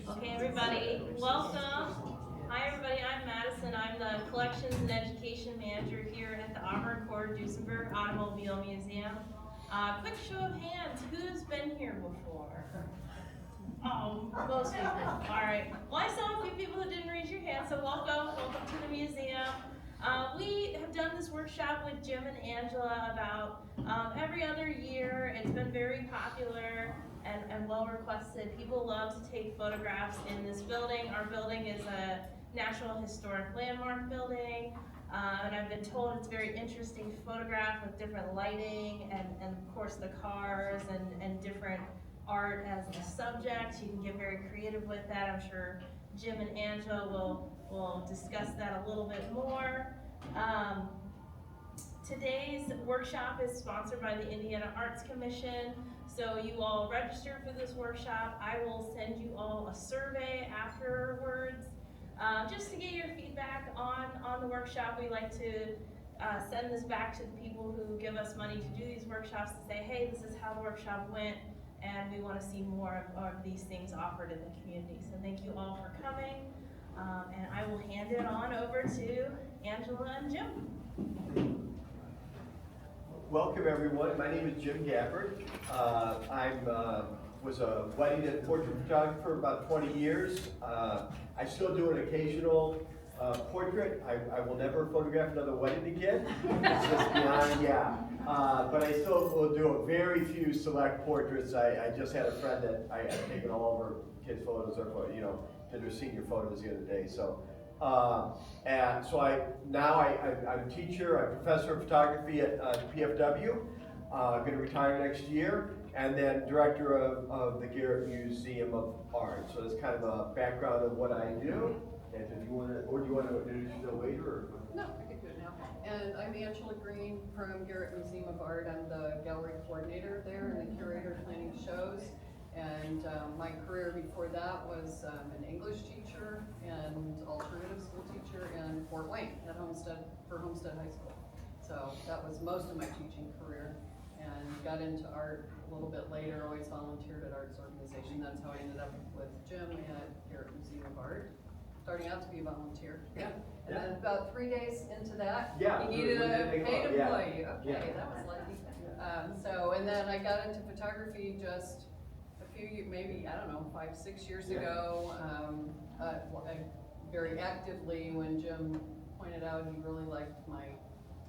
Okay, everybody, welcome. Hi, everybody, I'm Madison. I'm the Collections and Education Manager here at the Auburn Duesenberg Automobile Museum. Quick show of hands, who's been here before? Oh, most people. All right. Well, I saw a few people that didn't raise your hand, so welcome to the museum. We have done this workshop with Jim and Angela about every other year. It's been very popular and well requested. People love to take photographs in this building. Our building is a National Historic Landmark building, and I've been told it's very interesting to photograph with different lighting and of course the cars and different art as the subject. You can get very creative with that. I'm sure Jim and Angela will discuss that a little bit more. Today's workshop is sponsored by the Indiana Arts Commission. So you all registered for this workshop. I will send you all a survey afterwards, just to get your feedback on the workshop. We like to send this back to the people who give us money to do these workshops to say, hey, this is how the workshop went, and we want to see more of these things offered in the community. So thank you all for coming, and I will hand it on over to Angela and Jim. Welcome everyone. My name is Jim Gabbard. I was a wedding and portrait photographer for about 20 years. I still do an occasional portrait. I will never photograph another wedding again. It's just beyond, yeah. But I still will do a very few select portraits. I just had a friend that I've taken all of her kids' photos, or did their senior photos the other day. So. And so I'm a teacher, I'm a professor of photography at PFW. I'm going to retire next year, and then director of the Garrett Museum of Art. So that's kind of a background of what I do. And do you want to introduce yourself later? Or? No, I can do it now. And I'm Angela Green from Garrett Museum of Art. I'm the gallery coordinator there and the curator planning shows. And my career before that was an English teacher and alternative school teacher in Fort Wayne at Homestead High School. So that was most of my teaching career, and got into art a little bit later. Always volunteered at arts organization. That's how I ended up with Jim at Garrett Museum of Art, starting out to be a volunteer. Yeah. And then about 3 days into that, you needed a paid employee. Okay, that was lucky. And then I got into photography just maybe, I don't know, 5-6 years ago, very actively when Jim pointed out he really liked my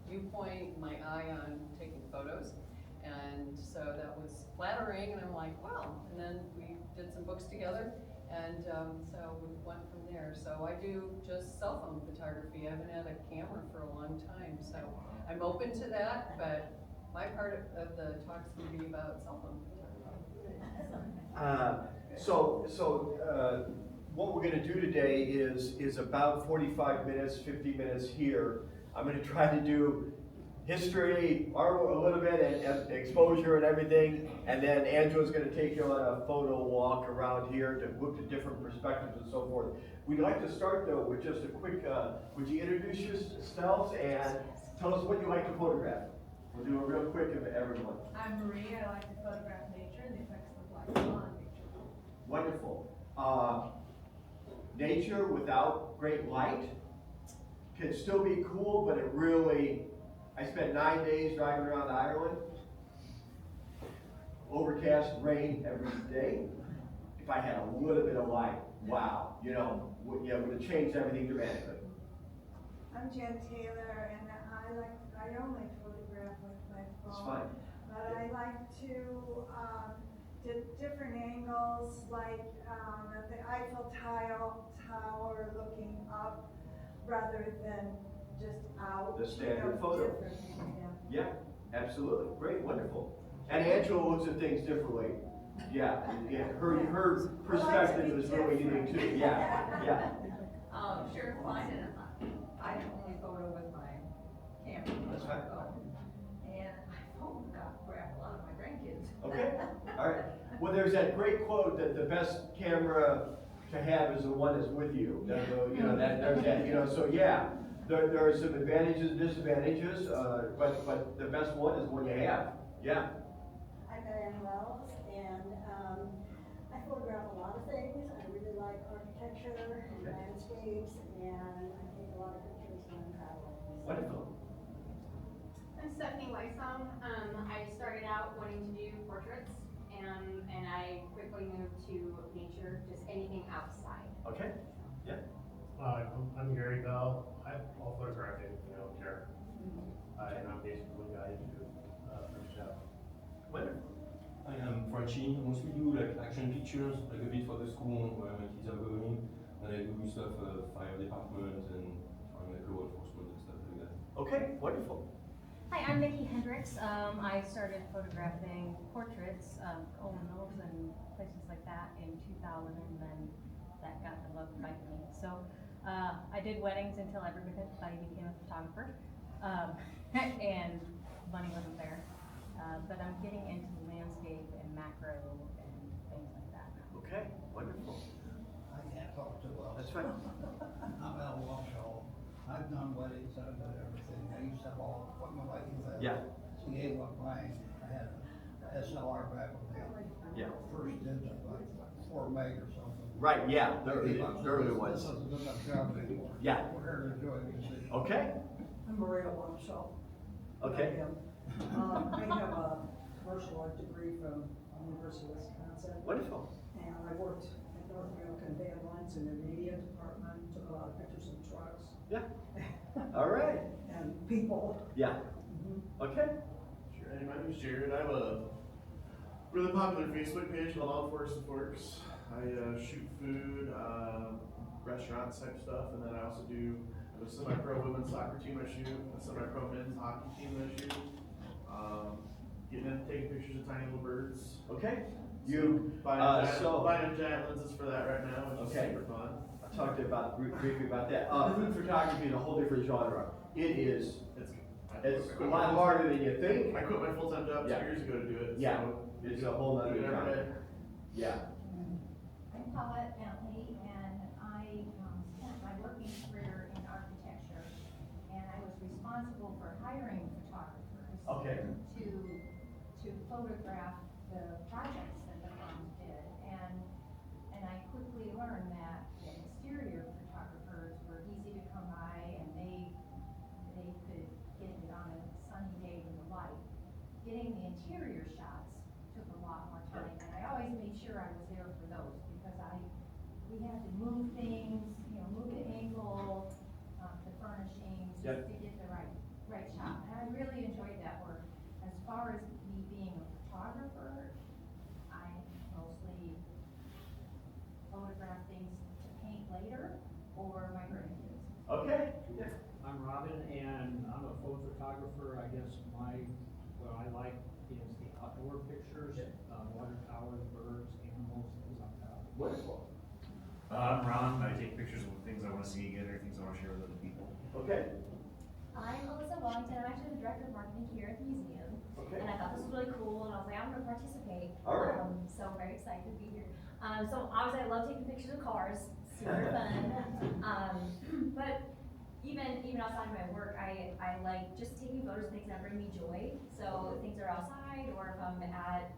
viewpoint, my eye on taking photos. And so that was flattering, and I'm like, well, and then we did some books together, and so we went from there. So I do just cell phone photography. I haven't had a camera for a long time, so I'm open to that, but my part of the talk's going to be about cell phone photography. What we're going to do today is about 45 minutes, 50 minutes here. I'm going to try to do history, art a little bit, and exposure and everything, and then Angela's going to take you on a photo walk around here to look at different perspectives and so forth. We'd like to start though with just a quick, would you introduce yourselves and tell us what you like to photograph? We'll do it real quick of everyone. I'm Marie. I like to photograph nature and the effects of light on nature. Wonderful. Nature without great light can still be cool, but it really, I spent 9 days driving around Ireland. Overcast, rain every day. If I had a little bit of light, wow, would have changed everything dramatically. I'm Jen Taylor, and I only photograph with my phone. That's fine. But I like to do different angles, like at the Eiffel Tower looking up rather than just out. The standard photo. Different, Yeah, absolutely. Great, wonderful. And Angela looks at things differently. Yeah, her perspective is really unique too. Yeah. Sure, fine. I only photo with my camera. That's fine. And I photograph a lot of my grandkids. Okay, all right. Well, there's that great quote that the best camera to have is the one that's with you. So yeah, there are some advantages and disadvantages, but the best one is the one you have. Yeah. I'm Diane Wells, and I photograph a lot of things. I really like architecture, landscapes, and I take a lot of pictures when I'm traveling. Wonderful. I'm Stephanie Weissong. I started out wanting to do portraits, and I quickly moved to nature, just anything outside. Okay, yeah. I'm Gary Bell. I'm all photographing, here. And I'm basically a guy who finished out. Wonderful. I am Frenchie. I mostly do like action pictures, like a bit for the school where my kids are going, and I do stuff fire department and like law enforcement and stuff like that. Okay, wonderful. Hi, I'm Nikki Hendricks. I started photographing portraits of coal mills and places like that in 2000, and then that got the bug bite me. So I did weddings until everybody became a photographer, and money wasn't there. But I'm getting into landscape and macro and things like that. Okay, wonderful. I can't talk too well. That's fine. I'm Al Walshaw. I've done weddings, I've done everything. I used to have all equipment like you had. Yeah. CA was mine. I had a DSLR back when they Yeah. first did them, like 4 meg or something. Right, yeah, the early This ones. doesn't do enough job anymore. Yeah. We're here to enjoy the city. Okay, I'm Maria Wampshaw. okay. I have a commercial art degree from University of Wisconsin, Wonderful. and I worked at North American Van Lines in the media department, took a lot of pictures of trucks Yeah. All right. and people. Yeah. Okay. Sure. Hey, my name's Jared. I have a really popular Facebook page called All Forest Works. I shoot food, restaurants type stuff, and then I also do a semi-pro women's soccer team I shoot, a semi-pro men's hockey team I shoot. Getting in, taking pictures of tiny little birds. Okay. You, Buying so, giant lenses for that right now, which Okay. is super fun. I talked about, briefly about that. Food photography is a whole different genre. It is, it's a lot harder than you think. I quit my full-time job 2 Yeah. years ago to do it. Yeah. So It's a whole do nother it every genre. day. Yeah. I'm Paulette Bentley, and I spent my working career in architecture, and I was responsible for hiring photographers Okay. to photograph the projects that the firms did, and I quickly learned that the exterior photographers were easy to come by, and they could get it on a sunny day with the light. Getting the interior shots took a lot more time, and I always made sure I was there for those, because we had to move things, move the angle, the furnishings, Yep. just to get the right shot. And I really enjoyed that work. As far as me being a photographer, I mostly photograph things to paint later, or my grandkids. Okay. Yeah. I'm Robin, and I'm a photo photographer. I guess what I like is the outdoor pictures, water towers, birds, animals, things like that. Wonderful. I'm Ron. I take pictures of things I want to see again or things I want to share with other people. Okay. I'm Alyssa Wellington. I'm actually the director of marketing here at the museum. Okay. And I thought this was really cool, and I was like, I'm going to participate. All right. So I'm very excited to be here. So obviously I love taking pictures of cars, super fun. But even outside of my work, I like just taking photos of things that bring me joy. So if things are outside, or if I'm at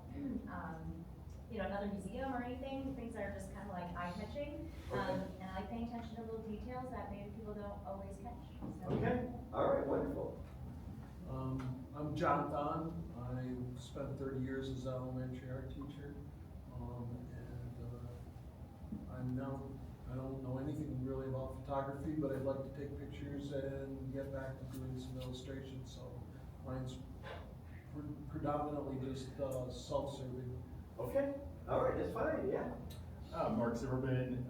another museum or anything, things that are just kind of like eye-catching. And I like paying attention to little details that maybe people don't always catch. So. Okay. All right. Wonderful. I'm John Thon. I spent 30 years as an elementary art teacher, I don't know anything really about photography, but I'd like to take pictures and get back to doing some illustrations. So mine's predominantly just self-serving. Okay. All right. That's fine. Yeah. Mark Zimmerman.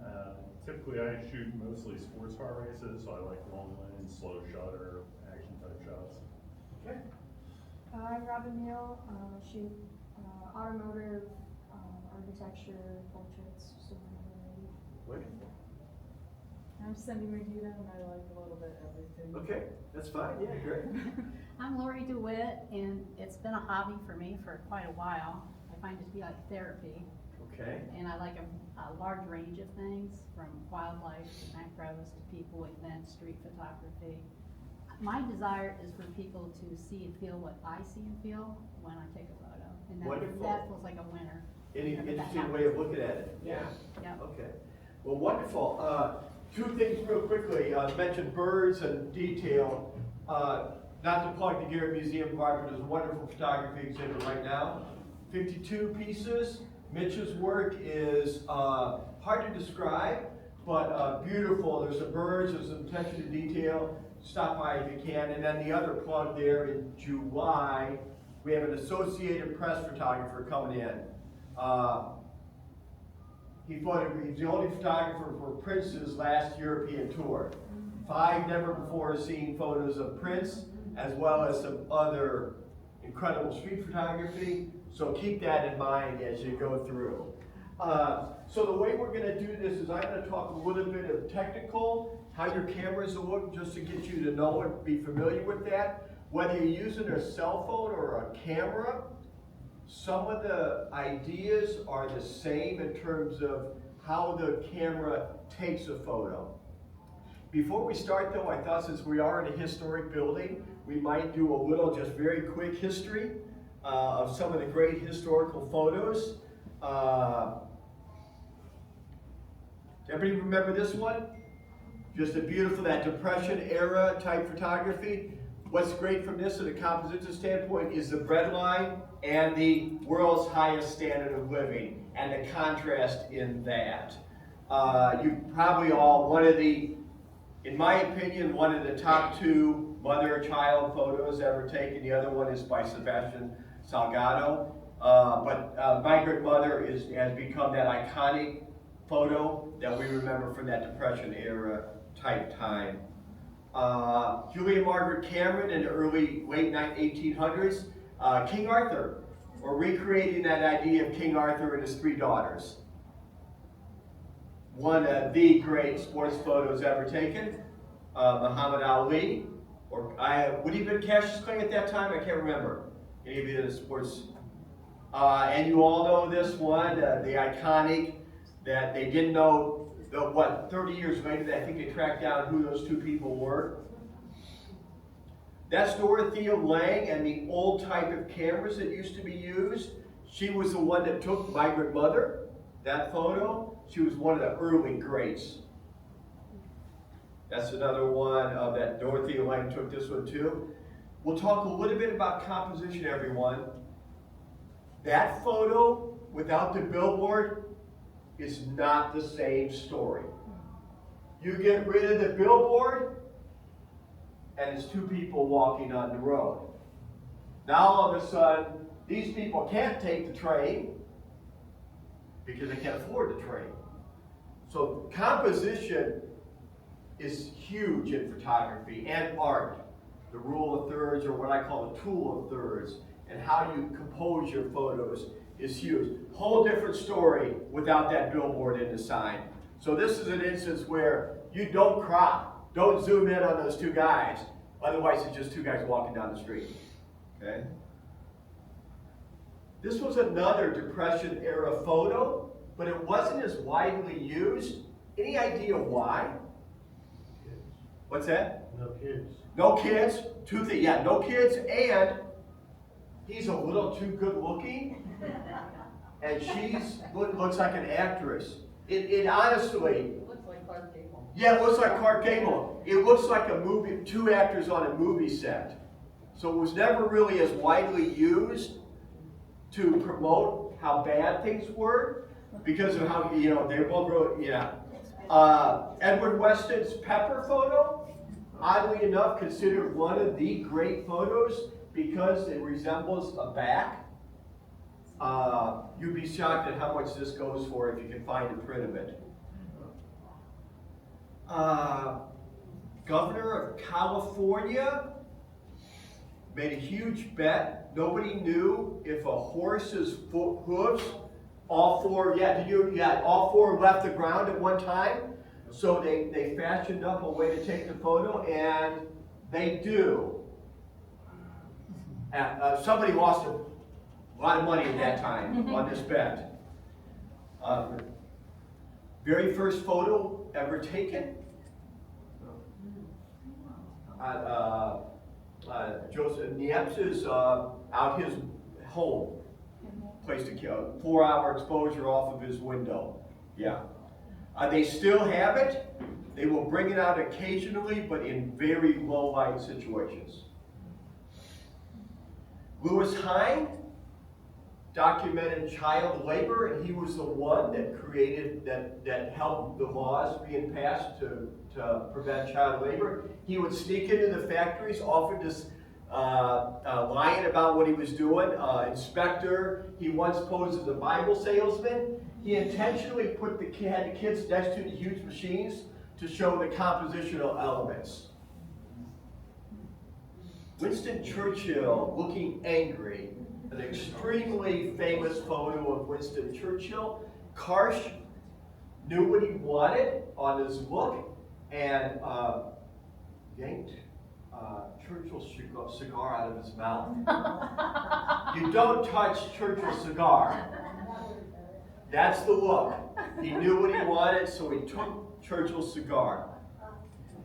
Typically I shoot mostly sports car races, so I like long lens, slow shutter, action type shots. Okay. I'm Robin Neal. Shoot automotive, architecture, portraits, so Wonderful. I'm Cindy McGee, and I like a little bit everything. Okay. That's fine. Yeah. Great. I'm Lori DeWitt, and it's been a hobby for me for quite a while. I find it to be like therapy. Okay. And I like a large range of things, from wildlife to macros to people, events, street photography. My desire is for people to see and feel what I see and feel when I take a photo. And Wonderful. that feels like a winner. Any Whenever that interesting happens. way of looking at it? Yeah. Yeah. Okay. Well, wonderful. Two things real quickly. Mentioned birds and detail. Not to plug the Garrett Museum of Art, but there's a wonderful photography exhibit right now. 52 pieces. Mitch's work is hard to describe, but beautiful. There's some birds, there's some attention to detail. Stop by if you can. And then the other plug there in July, we have an Associated Press photographer coming in. He's the only photographer for Prince's last European tour. 5 never before seen photos of Prince, as well as some other incredible street photography. So keep that in mind as you go through. So the way we're going to do this is I'm going to talk a little bit of technical, how your cameras will look, just to get you to know and be familiar with that. Whether you're using a cell phone or a camera, some of the ideas are the same in terms of how the camera takes a photo. Before we start though, I thought since we are in a historic building, we might do a little just very quick history of some of the great historical photos. Everybody remember this one? Just a beautiful, that Depression era type photography. What's great from this, at a composition standpoint, is the bread line and the world's highest standard of living and the contrast in that. You probably all, in my opinion, one of the top 2 mother-child photos ever taken. The other one is by Sebastian Salgado. But Migrant Mother has become that iconic photo that we remember from that Depression era type time. Julia Margaret Cameron in the late 1800s, King Arthur, or recreating that idea of King Arthur and his 3 daughters. One of the great sports photos ever taken. Muhammad Ali, or would he have been Cassius Clay at that time? I can't remember. Any of you in the sports? And you all know this one, the iconic, that they didn't know, 30 years later, I think they tracked down who those 2 people were. That's Dorothea Lange and the old type of cameras that used to be used. She was the one that took Migrant Mother, that photo. She was one of the early greats. That's another one that Dorothea Lange took this one too. We'll talk a little bit about composition, everyone. That photo without the billboard is not the same story. You get rid of the billboard, and it's 2 people walking on the road. Now all of a sudden, these people can't take the train because they can't afford the train. So composition is huge in photography and art. The rule of thirds, or what I call the tool of thirds, and how you compose your photos is huge. Whole different story without that billboard in the sign. So this is an instance where you don't crop. Don't zoom in on those 2 guys. Otherwise, it's just 2 guys walking down the street. Okay? This was another Depression era photo, but it wasn't as widely used. Any idea why? Kids. What's that? No kids. No kids. 2 things. Yeah, no kids, and he's a little too good looking. And looks like an actress. It honestly. It looks like Clark Gable. Yeah, it looks like Clark Gable. It looks like a movie, 2 actors on a movie set. So it was never really as widely used to promote how bad things were because of how, they both wrote, Edward Weston's Pepper photo, oddly enough, considered one of the great photos because it resembles a back. You'd be shocked at how much this goes for if you can find a print of it. Governor of California made a huge bet. Nobody knew if a horse's hooves, all 4 left the ground at one time. So they fashioned up a way to take the photo, and they do. Somebody lost a lot of money at that time on this bet. Very first photo ever taken. Joseph Niepce is out his home, place to kill, 4-hour exposure off of his window. Yeah. They still have it. They will bring it out occasionally, but in very low light situations. Louis Hine documented child labor, and he was the one that created, that helped the laws being passed to prevent child labor. He would sneak into the factories, often just lying about what he was doing. Inspector, he once posed as a Bible salesman. He intentionally had the kids next to the huge machines to show the compositional elements. Winston Churchill looking angry, an extremely famous photo of Winston Churchill. Karsh knew what he wanted on his look and yanked Churchill's cigar out of his mouth. You don't touch Churchill's cigar. That's the look. He knew what he wanted, so he took Churchill's cigar.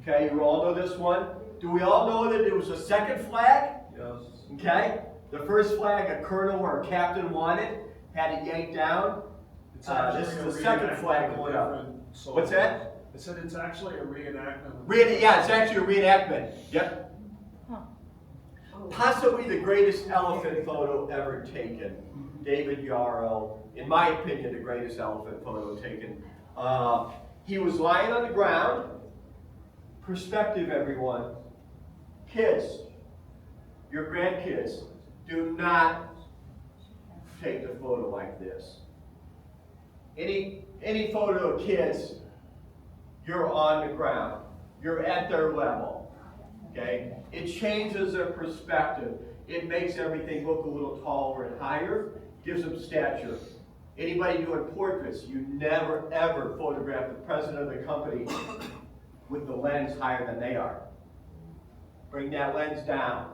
Okay, you all know this one. Do we all know that there was a second flag? Yes. Okay. The first flag a colonel or a captain wanted, had it yanked down. This is the second flag going up. What's that? I said it's actually a reenactment. Yeah, it's actually a reenactment. Yep. Possibly the greatest elephant photo ever taken. David Yarrow, in my opinion, the greatest elephant photo taken. He was lying on the ground. Perspective, everyone. Kids, your grandkids, do not take the photo like this. Any photo of kids, you're on the ground. You're at their level. Okay? It changes their perspective. It makes everything look a little taller and higher. Gives them stature. Anybody doing portraits, you never ever photograph the president of the company with the lens higher than they are. Bring that lens down.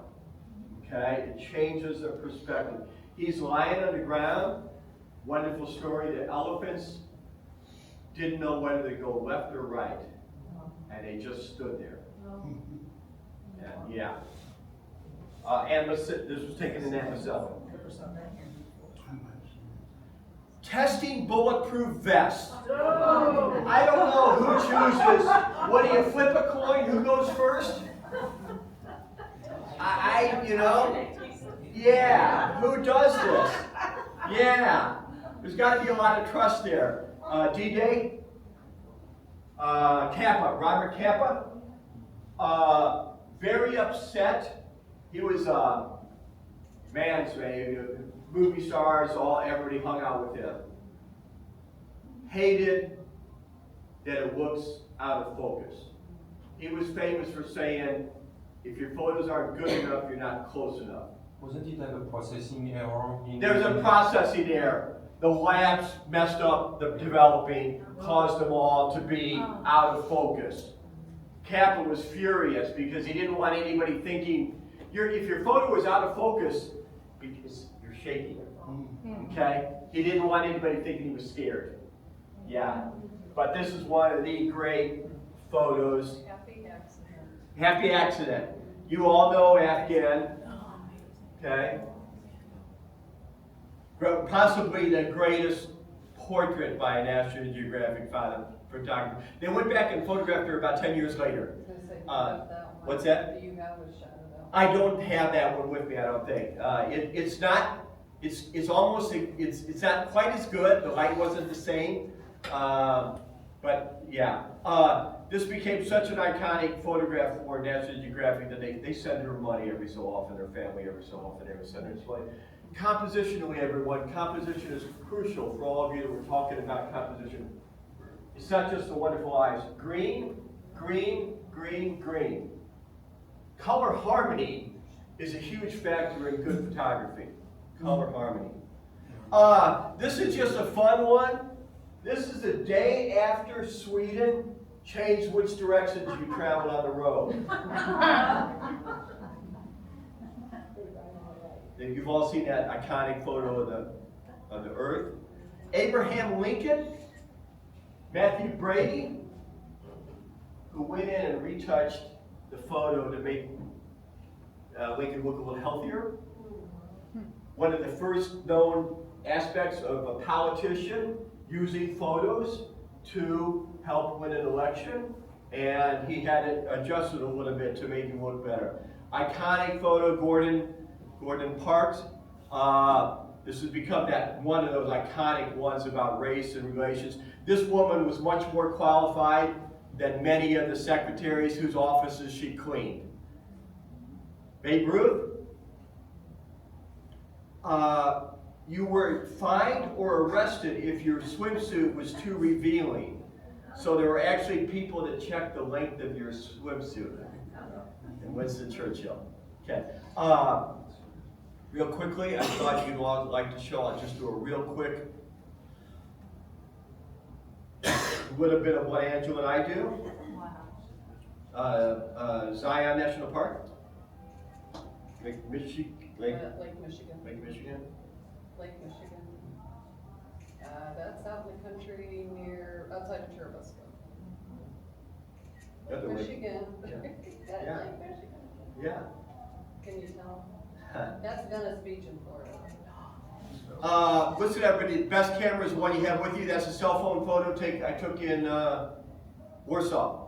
Okay? It changes their perspective. He's lying on the ground. Wonderful story. The elephants didn't know whether to go left or right. And they just stood there. And yeah. This was taken in Amazon. Testing bulletproof vests. I don't know who chooses. What do you flip a coin? Who goes first? Yeah. Who does this? Yeah. There's got to be a lot of trust there. D-Day. Kappa. Robert Kappa. Very upset. He was movie stars, everybody hung out with him. Hated that it looks out of focus. He was famous for saying, if your photos aren't good enough, you're not close enough. Wasn't it like a processing error? There's a processing error. The labs messed up the developing, caused them all to be out of focus. Kappa was furious because he didn't want anybody thinking, if your photo was out of focus, because you're shaking. Okay? He didn't want anybody thinking he was scared. Yeah. But this is one of the great photos. Happy accident. Happy accident. You all know Afghan. Okay? Possibly the greatest portrait by a National Geographic photographer. They went back and photographed her about 10 years later. I was gonna say, do you have that one? What's that? Do you have a shot of that one? I don't have that one with me, I don't think. It's not quite as good. The light wasn't the same. But yeah. This became such an iconic photograph for National Geographic that they send her money every so often, her family every so often, they would send her money. Compositionally, everyone, composition is crucial for all of you that we're talking about composition. It's not just the wonderful eyes. Green, green, green, green. Color harmony is a huge factor in good photography. Color harmony. This is just a fun one. This is the day after Sweden changed which directions you travel on the road. You've all seen that iconic photo of the Earth. Abraham Lincoln, Matthew Brady, who went in and retouched the photo to make Lincoln look a little healthier. One of the first known aspects of a politician using photos to help win an election, and he had it adjusted a little bit to make him look better. Iconic photo, Gordon Parks. This has become one of those iconic ones about race and relations. This woman was much more qualified than many of the secretaries whose offices she cleaned. Babe Ruth, you were fined or arrested if your swimsuit was too revealing. So there were actually people that checked the length of your swimsuit. In Winston Churchill. Okay. Real quickly, I thought you'd all like to show. I'll just do a real quick little bit of what Angela and I do. Zion National Park. Lake Michigan. Lake Michigan. Lake Michigan. Lake Michigan. That's out in the country outside of Churubusco. Lake Michigan. Yeah. Yeah. Lake Michigan. Yeah. Can you tell? That's Venice Beach in Florida. Listen, everybody, best camera is the one you have with you. That's a cell phone photo I took in Warsaw.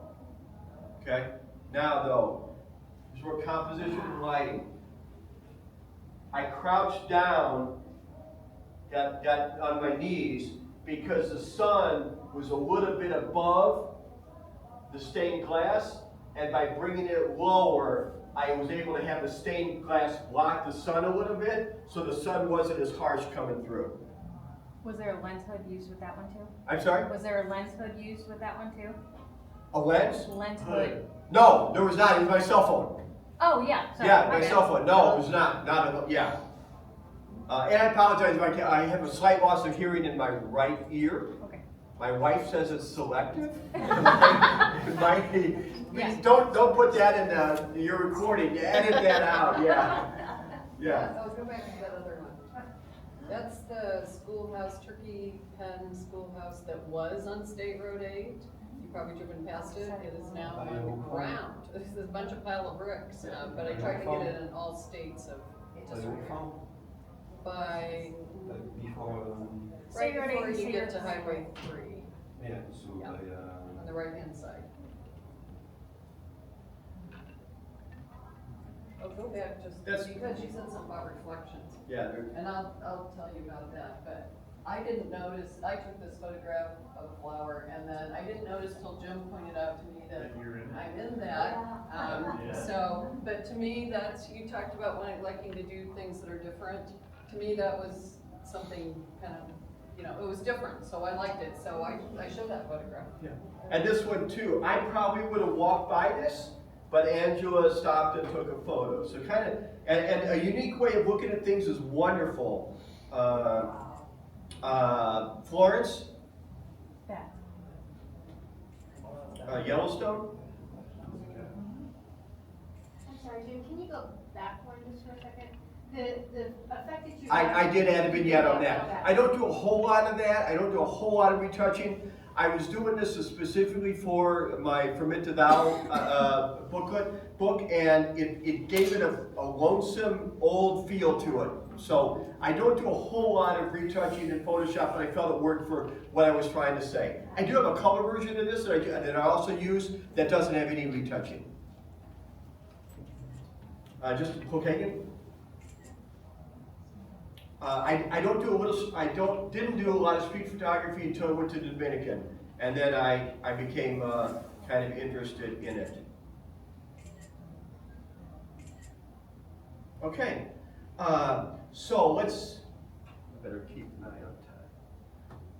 Okay? Now, though, this is where composition and lighting. I crouched down, got on my knees, because the sun was a little bit above the stained glass, and by bringing it lower, I was able to have the stained glass block the sun a little bit, so the sun wasn't as harsh coming through. Was there a lens hood used with that one too? I'm sorry? Was there a lens hood used with that one too? A lens? Lens hood. No, there was not. It was my cell phone. Oh, yeah. Sorry. Yeah, my cell phone. No, it was not. Yeah. And I apologize if I have a slight loss of hearing in my right ear. Okay. My wife says it's selective. It might be. Please don't put that in your recording. Edit that out. Yeah. Yeah. I'll go back to that other one. That's the schoolhouse, Turkey Pen Schoolhouse that was on State Road 8. You've probably driven past it. It is now on the ground. This is a bunch of pile of bricks, but I tried to get it in all states of disrepair. By right before you get to Highway 3. Yeah, so Yeah. On the right-hand side. Oh, go back just because you said something about reflections. Yeah. And I'll tell you about that, but I didn't notice, I took this photograph of a flower, and then I didn't notice till Jim pointed out to me that I'm in that. So, but to me, you talked about liking to do things that are different. To me, that was something kind of, it was different, so I liked it. So I showed that photograph. Yeah. And this one too, I probably would have walked by this, but Angela stopped and took a photo. So kind of, and a unique way of looking at things is wonderful. Florence? Yellowstone? I'm sorry, Jim, can you go back one just for a second? The effect that you... I did add a vignette on that. I don't do a whole lot of that. I don't do a whole lot of retouching. I was doing this specifically for my From It to Thou book, and it gave it a lonesome old feel to it. So I don't do a whole lot of retouching in Photoshop, but I felt it worked for what I was trying to say. I do have a color version of this that I also use that doesn't have any retouching. Just Copenhagen. I didn't do a lot of street photography until I went to the Dominican, and then I became kind of interested in it. Okay, so I better keep an eye on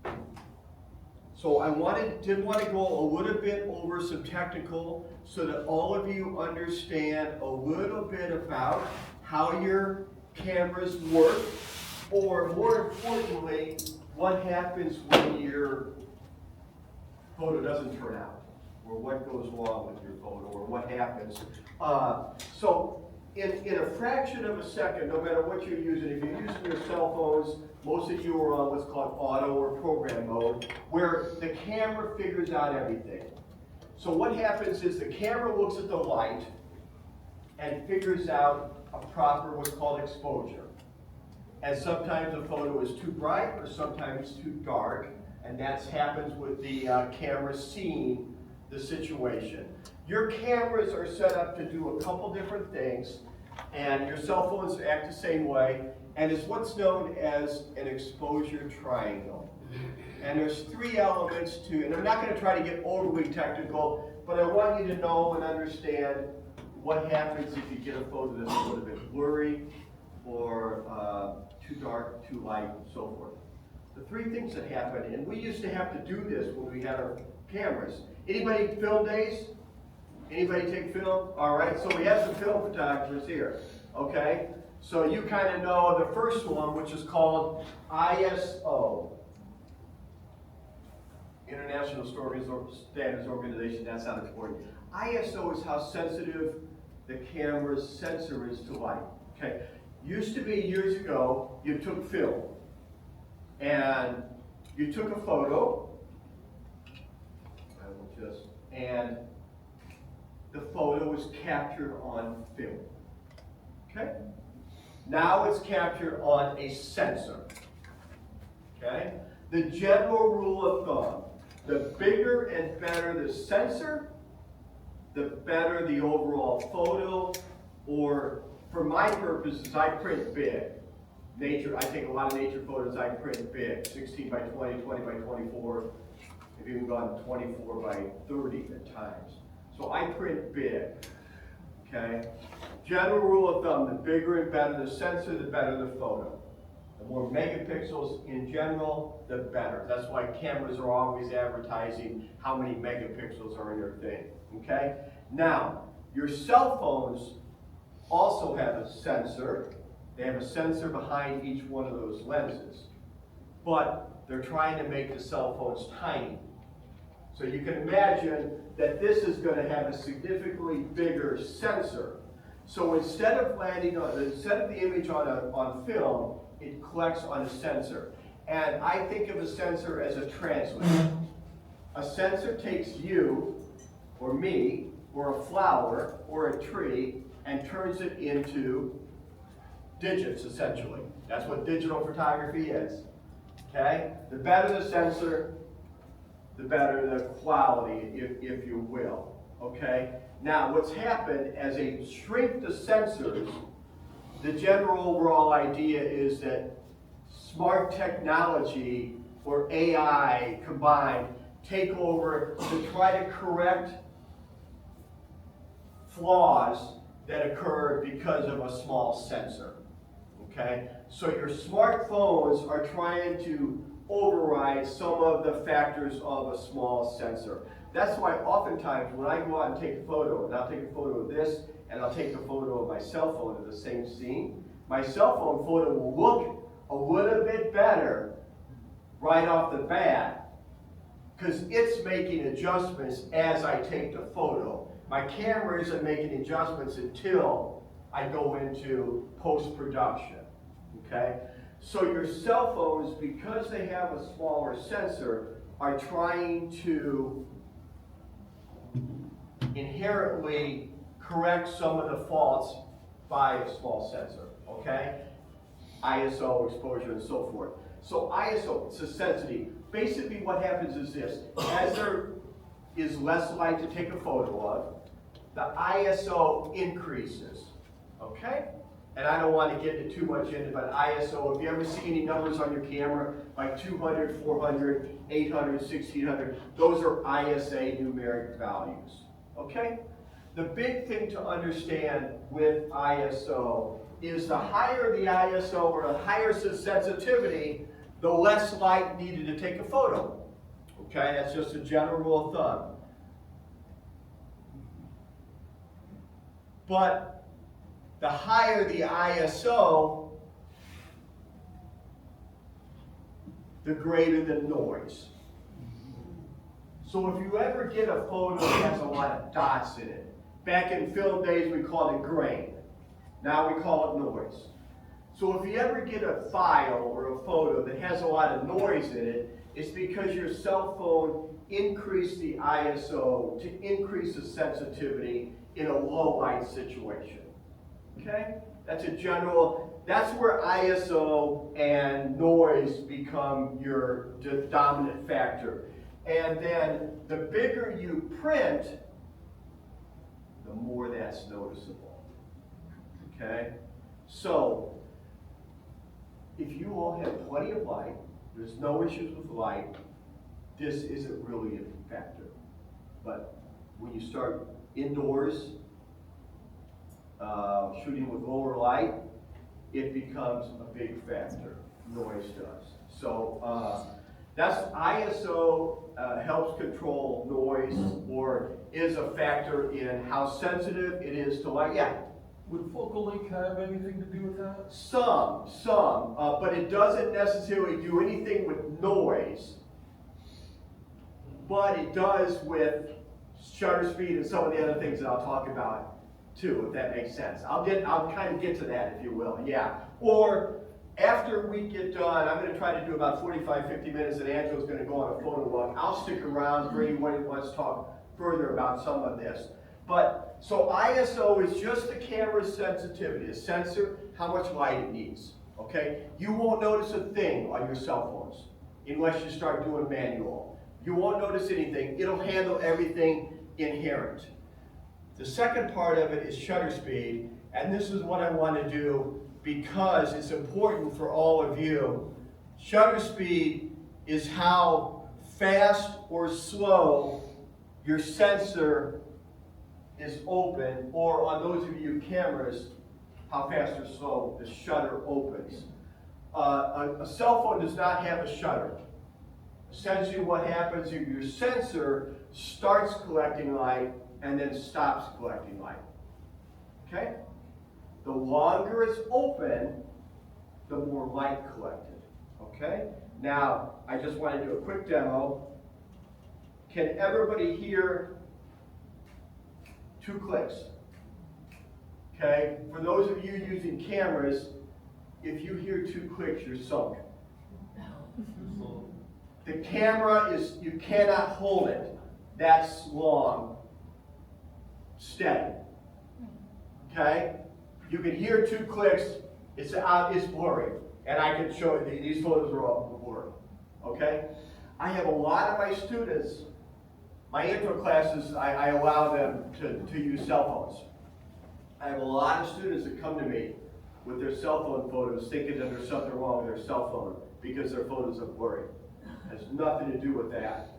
time. So I did want to go a little bit over some technical so that all of you understand a little bit about how your cameras work, or more importantly, what happens when your photo doesn't turn out, or what goes wrong with your photo, or what happens. So in a fraction of a second, no matter what you're using, if you're using your cell phones, most of you are on what's called auto or program mode, where the camera figures out everything. So what happens is the camera looks at the light and figures out a proper what's called exposure. And sometimes the photo is too bright or sometimes too dark. and that happens with the camera seeing the situation. Your cameras are set up to do a couple different things, and your cell phones act the same way, and it's what's known as an exposure triangle. And there's three elements to, and I'm not going to try to get overly technical, but I want you to know and understand what happens if you get a photo that's a little bit blurry, or too dark, too light, and so forth. The three things that happen, and we used to have to do this when we had our cameras. Anybody film days? Anybody take film? All right, so we have some film photographers here, okay? So you kind of know the first one, which is called ISO. International Standards Organization, that's not important. ISO is how sensitive the camera's sensor is to light, okay? Used to be years ago, you took film, and you took a photo, and the photo was captured on film, okay? Now it's captured on a sensor, okay? The general rule of thumb, the bigger and better the sensor, the better the overall photo, or for my purposes, I print big. Nature, I take a lot of nature photos, I print big, 16 by 20, 20 by 24, I've even gone 24 by 30 at times. So I print big, okay? General rule of thumb, the bigger and better the sensor, the better the photo. The more megapixels in general, the better. That's why cameras are always advertising how many megapixels are in their thing, okay? Now, your cell phones also have a sensor. They have a sensor behind each one of those lenses. But they're trying to make the cell phones tiny. So you can imagine that this is going to have a significantly bigger sensor. So instead of the image on film, it collects on a sensor. And I think of a sensor as a translator. A sensor takes you, or me, or a flower, or a tree, and turns it into digits, essentially. That's what digital photography is. Okay? The better the sensor, the better the quality, if you will. Okay? Now, what's happened as they shrink the sensors, the general overall idea is that smart technology or AI combined take over to try to correct flaws that occur because of a small sensor. Okay? So your smartphones are trying to override some of the factors of a small sensor. That's why oftentimes when I go out and take a photo, and I'll take a photo of this, and I'll take a photo of my cell phone of the same scene, my cell phone photo will look a little bit better right off the bat because it's making adjustments as I take the photo. My camera isn't making adjustments until I go into post-production, okay? So your cell phones, because they have a smaller sensor, are trying to inherently correct some of the faults by a small sensor, okay? ISO, exposure, and so forth. So ISO, it's a sensitivity. Basically what happens is this. As there is less light to take a photo of, the ISO increases, okay? And I don't want to get too much into it, but ISO, if you ever see any numbers on your camera, like 200, 400, 800, 1600, those are ISA numeric values, okay? The big thing to understand with ISO is the higher the ISO or the higher the sensitivity, the less light needed to take a photo. Okay, that's just a general rule of thumb. But the higher the ISO, the greater the noise. So if you ever get a photo that has a lot of dots in it, back in film days we called it grain. Now we call it noise. So if you ever get a file or a photo that has a lot of noise in it, it's because your cell phone increased the ISO to increase the sensitivity in a low light situation. Okay? That's a general, that's where ISO and noise become your dominant factor. And then the bigger you print, the more that's noticeable. Okay? So, if you all have plenty of light, there's no issues with light, this isn't really a factor. But when you start indoors, shooting with lower light, it becomes a big factor. Noise does. So that's ISO helps control noise, or is a factor in how sensitive it is to light. Yeah. Would focal length have anything to do with that? Some, but it doesn't necessarily do anything with noise. But it does with shutter speed and some of the other things that I'll talk about too, if that makes sense. I'll kind of get to that, if you will, yeah. Or after we get done, I'm going to try to do about 45, 50 minutes, and Angela's going to go on a photo walk. I'll stick around for anyone who wants to talk further about some of this. But, so ISO is just the camera's sensitivity, a sensor, how much light it needs, okay? You won't notice a thing on your cell phones unless you start doing manual. You won't notice anything. It'll handle everything inherent. The second part of it is shutter speed, and this is what I want to do because it's important for all of you. Shutter speed is how fast or slow your sensor is open, or on those of you cameras, how fast or slow the shutter opens. A cell phone does not have a shutter. Essentially what happens is your sensor starts collecting light and then stops collecting light. Okay? The longer it's open, the more light collected. Okay? Now, I just want to do a quick demo. Can everybody hear 2 clicks? Okay? For those of you using cameras, if you hear 2 clicks, you're sunk. The camera is, you cannot hold it. That's long, steady. Okay? You can hear 2 clicks, it's blurry. And I can show you, these photos are all blurry. Okay? I have a lot of my students, my intro classes, I allow them to use cell phones. I have a lot of students that come to me with their cell phone photos thinking that there's something wrong with their cell phone because their photos are blurry. It has nothing to do with that.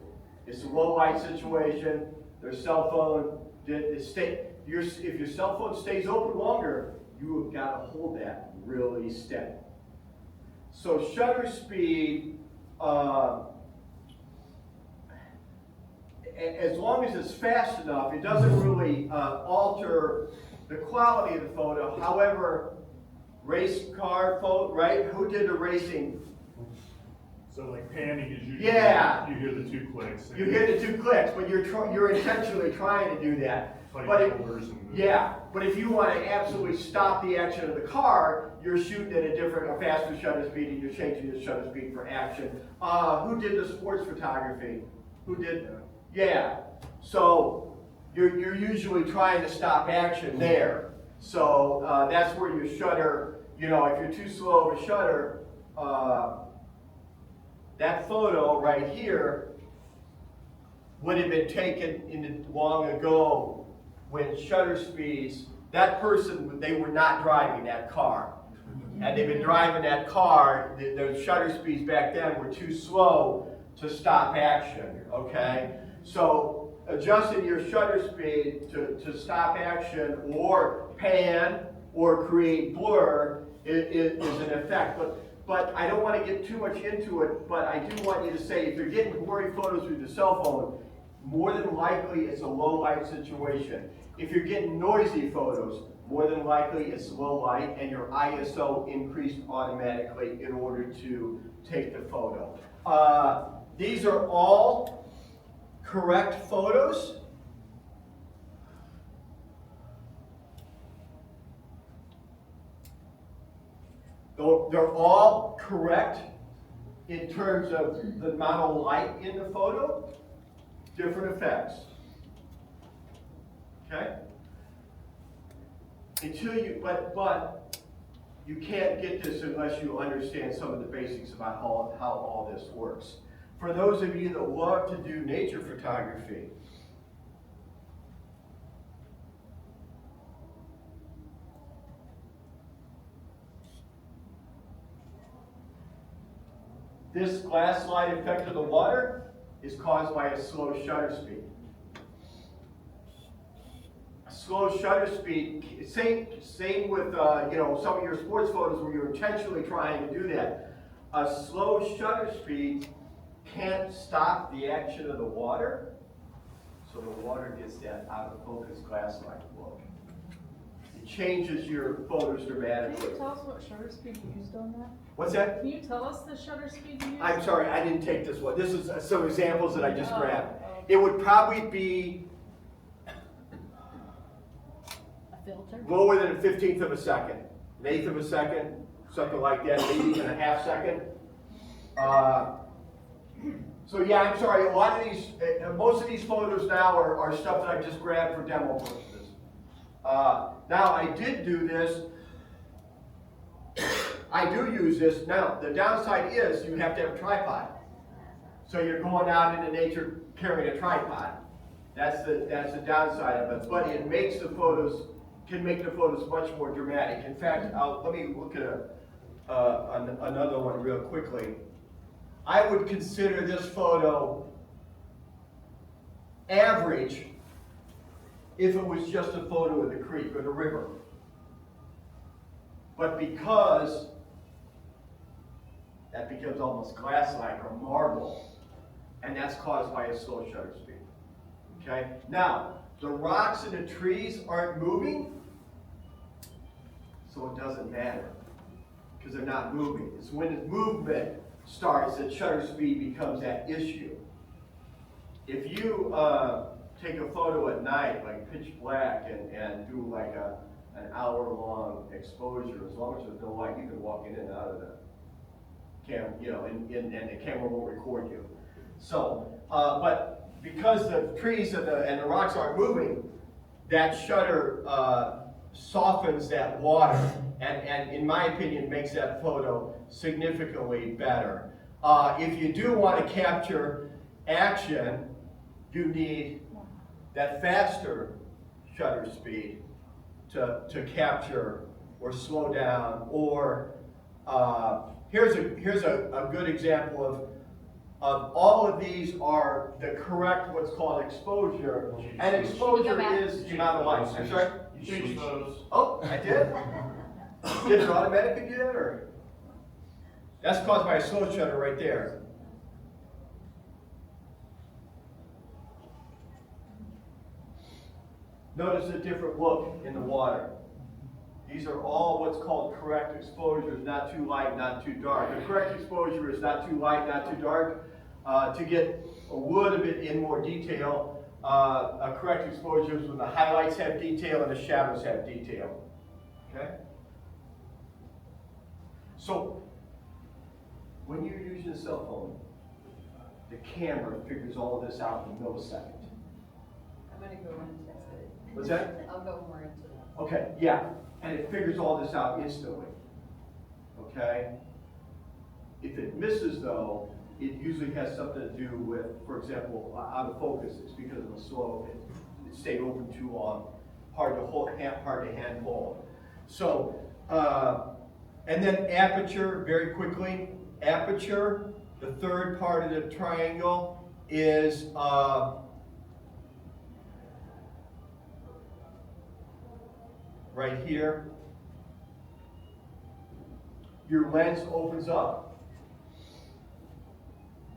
It's a low light situation. Their cell phone, if your cell phone stays open longer, you have got to hold that really steady. So shutter speed, as long as it's fast enough, it doesn't really alter the quality of the photo. However, race car photo, right? Who did the racing? So like panning is usually, yeah. You hear the 2 clicks. You hear the 2 clicks, but you're intentionally trying to do that. But if you want to absolutely stop the action of the car, you're shooting at a faster shutter speed, and you're changing the shutter speed for action. Who did the sports photography? Who did? Yeah. So you're usually trying to stop action there. So that's where your shutter, if you're too slow of a shutter, that photo right here would have been taken long ago when shutter speeds, that person, they were not driving that car. Had they been driving that car, the shutter speeds back then were too slow to stop action, okay? So adjusting your shutter speed to stop action or pan or create blur is an effect. But I don't want to get too much into it, but I do want you to say, if you're getting blurry photos with your cell phone, more than likely it's a low light situation. If you're getting noisy photos, more than likely it's low light and your ISO increased automatically in order to take the photo. These are all correct photos. They're all correct in terms of the amount of light in the photo, different effects. Okay? But you can't get this unless you understand some of the basics about how all this works. For those of you that love to do nature photography, this glass slide effect of the water is caused by a slow shutter speed. A slow shutter speed, same with some of your sports photos where you're intentionally trying to do that. A slow shutter speed can't stop the action of the water, so the water gets that out of focus glass-like look. It changes your photos Can dramatically. you tell us what shutter speed you used on that? What's that? Can you tell us the shutter speed you used? I'm sorry, I didn't take this one. This is some examples that I just Oh, grabbed. oh. It would probably be A filter? lower than a 15th of a second, an eighth of a second, something like that, maybe even a half second. So yeah, I'm sorry, a lot of these, most of these photos now are stuff that I just grabbed for demo purposes. Now I did do this, I do use this. Now the downside is you have to have a tripod. So you're going out into nature carrying a tripod. That's the downside of it, but it makes the photos, can make the photos much more dramatic. In fact, let me look at another one real quickly. I would consider this photo average if it was just a photo of the creek or the river. But because that becomes almost glass-like or marble, and that's caused by a slow shutter speed. Okay? Now, the rocks and the trees aren't moving, so it doesn't matter, because they're not moving. It's when the movement starts that shutter speed becomes that issue. If you take a photo at night, like pitch black, and do like an hour-long exposure, as long as there's no light, you can walk in and out of the camera, and the camera won't record you. So, but because the trees and the rocks aren't moving, that shutter softens that water, and in my opinion, makes that photo significantly better. If you do want to capture action, you need that faster shutter speed to capture or slow down. Or here's a good example of all of these are the correct what's called exposure, and exposure is the amount of light. I'm sorry. You changed those. Oh, I did. Did it automatically do that, or? That's caused by a slow shutter right there. Notice a different look in the water. These are all what's called correct exposures, not too light, not too dark. The correct exposure is not too light, not too dark. To get a little bit in more detail, a correct exposure is when the highlights have detail and the shadows have detail. Okay? So, when you're using a cell phone, the camera figures all of this out in a millisecond. I'm gonna go into it. What's that? I'll go more into that. Okay, yeah, and it figures all this out instantly. Okay? If it misses though, it usually has something to do with, for example, out of focus. It's because of a slow, it stayed open too long, hard to hand hold. So, and then aperture, very quickly. Aperture, the third part of the triangle, is right here. Your lens opens up.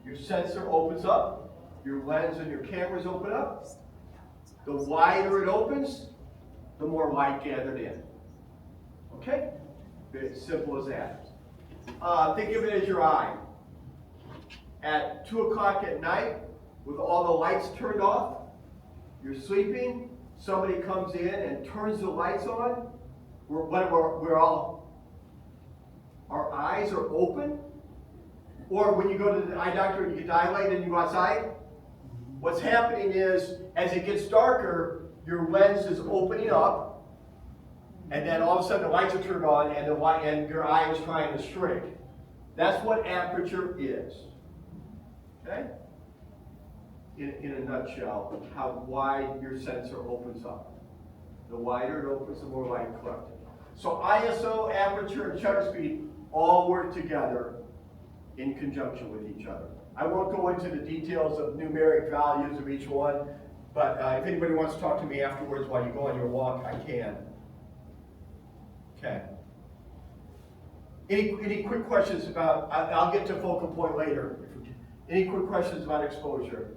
Your sensor opens up. Your lens and your cameras open up. The wider it opens, the more light gathered in. Okay? Very simple as that. Think of it as your eye. At 2 o'clock at night, with all the lights turned off, you're sleeping, somebody comes in and turns the lights on, our eyes are open. Or when you go to the eye doctor and you get dilated and you go outside, what's happening is, as it gets darker, your lens is opening up, And then all of a sudden the lights are turned on and and your eye is trying to shrink. That's what aperture is. Okay? In a nutshell, how wide your sensor opens up. The wider it opens, the more light collected. So ISO, aperture, and shutter speed all work together in conjunction with each other. I won't go into the details of numeric values of each one, but if anybody wants to talk to me afterwards while you go on your walk, I can. Okay. Any quick questions about, I'll get to focal point later. Any quick questions about exposure?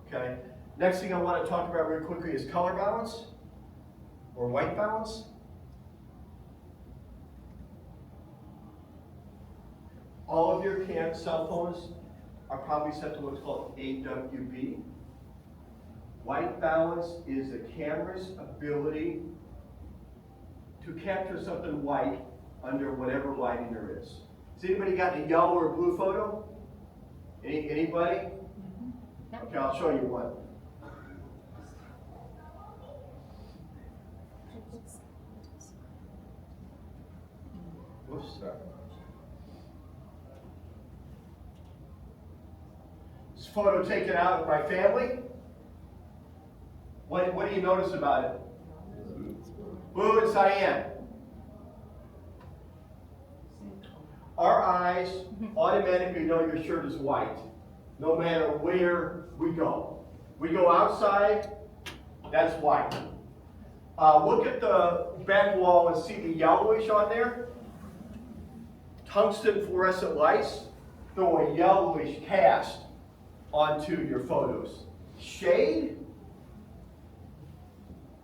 Okay. Next thing I want to talk about real quickly is color balance or white balance. All of your cell phones are probably set to what's called AWB. White balance is the camera's ability to capture something white under whatever lighting there is. Has anybody got a yellow or blue photo? Anybody? Okay, I'll show you one. Whoops, sorry. This photo taken out of my family. What do you notice about it? Blue and cyan. Our eyes automatically know your shirt is white, no matter where we go. We go outside, that's white. Look at the back wall and see the yellowish on there. Tungsten fluorescent lights throw a yellowish cast onto your photos. Shade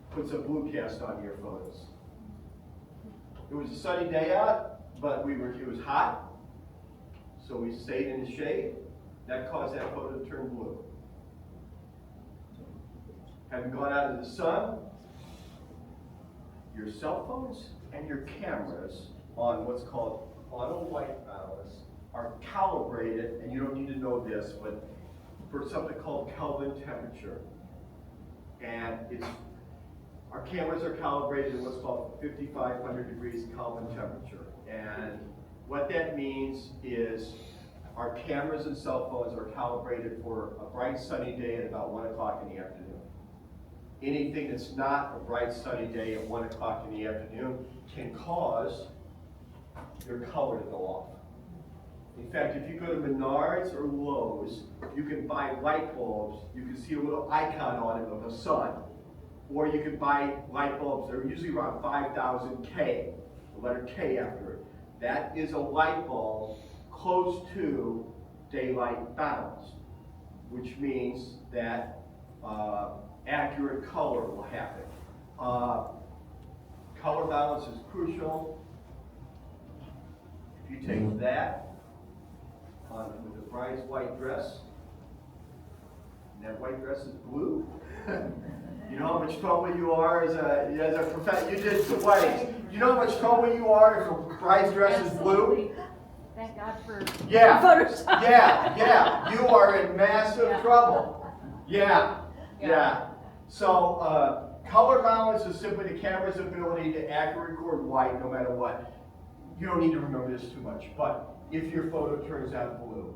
puts a blue cast on your photos. It was a sunny day out, but it was hot, so we stayed in the shade. That caused that photo to turn blue. Having gone out in the sun, your cell phones and your cameras on what's called auto white balance are calibrated, and you don't need to know this, but for something called Kelvin temperature. And our cameras are calibrated in what's called 5,500 degrees Kelvin temperature. And what that means is our cameras and cell phones are calibrated for a bright sunny day at about 1 o'clock in the afternoon. Anything that's not a bright sunny day at 1 o'clock in the afternoon can cause your color to go off. In fact, if you go to Menards or Lowe's, you can buy light bulbs. You can see a little icon on it of a sun. Or you can buy light bulbs. They're usually around 5,000 K, the letter K after it. That is a light bulb close to daylight balance, which means that accurate color will happen. Color balance is crucial. If you take that with a bride's white dress, and that white dress is blue, you know how much trouble you are as a professional. You did some weddings. You know how much trouble you are if a bride's dress is blue? Thank God for Photoshop. Yeah. You are in massive trouble. Yeah. So color balance is simply the camera's ability to accurately record white no matter what. You don't need to remember this too much, but if your photo turns out blue,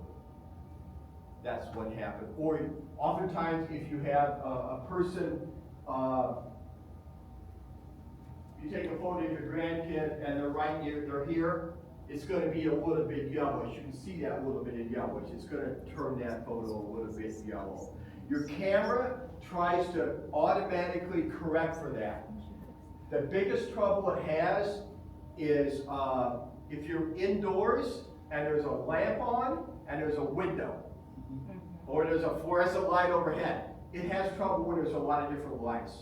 that's what happened. Or oftentimes if you have a person, you take a photo of your grandkid and they're here, it's going to be a little bit yellowish. You can see that little bit of yellowish. It's going to turn that photo a little bit yellow. Your camera tries to automatically correct for that. The biggest trouble it has is if you're indoors and there's a lamp on and there's a window, or there's a fluorescent light overhead. It has trouble when there's a lot of different lights.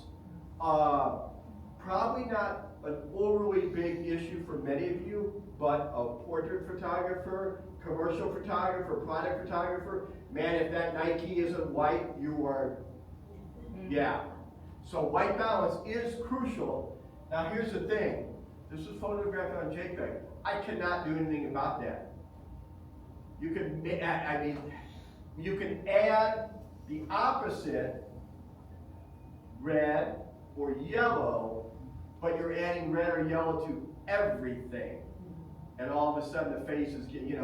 Probably not an overly big issue for many of you, but a portrait photographer, commercial photographer, product photographer, man, if that Nike isn't white, you are, yeah. So white balance is crucial. Now here's the thing. This was photographed on JPEG. I cannot do anything about that. You can, you can add the opposite, red or yellow, but you're adding red or yellow to everything. And all of a sudden the face is getting,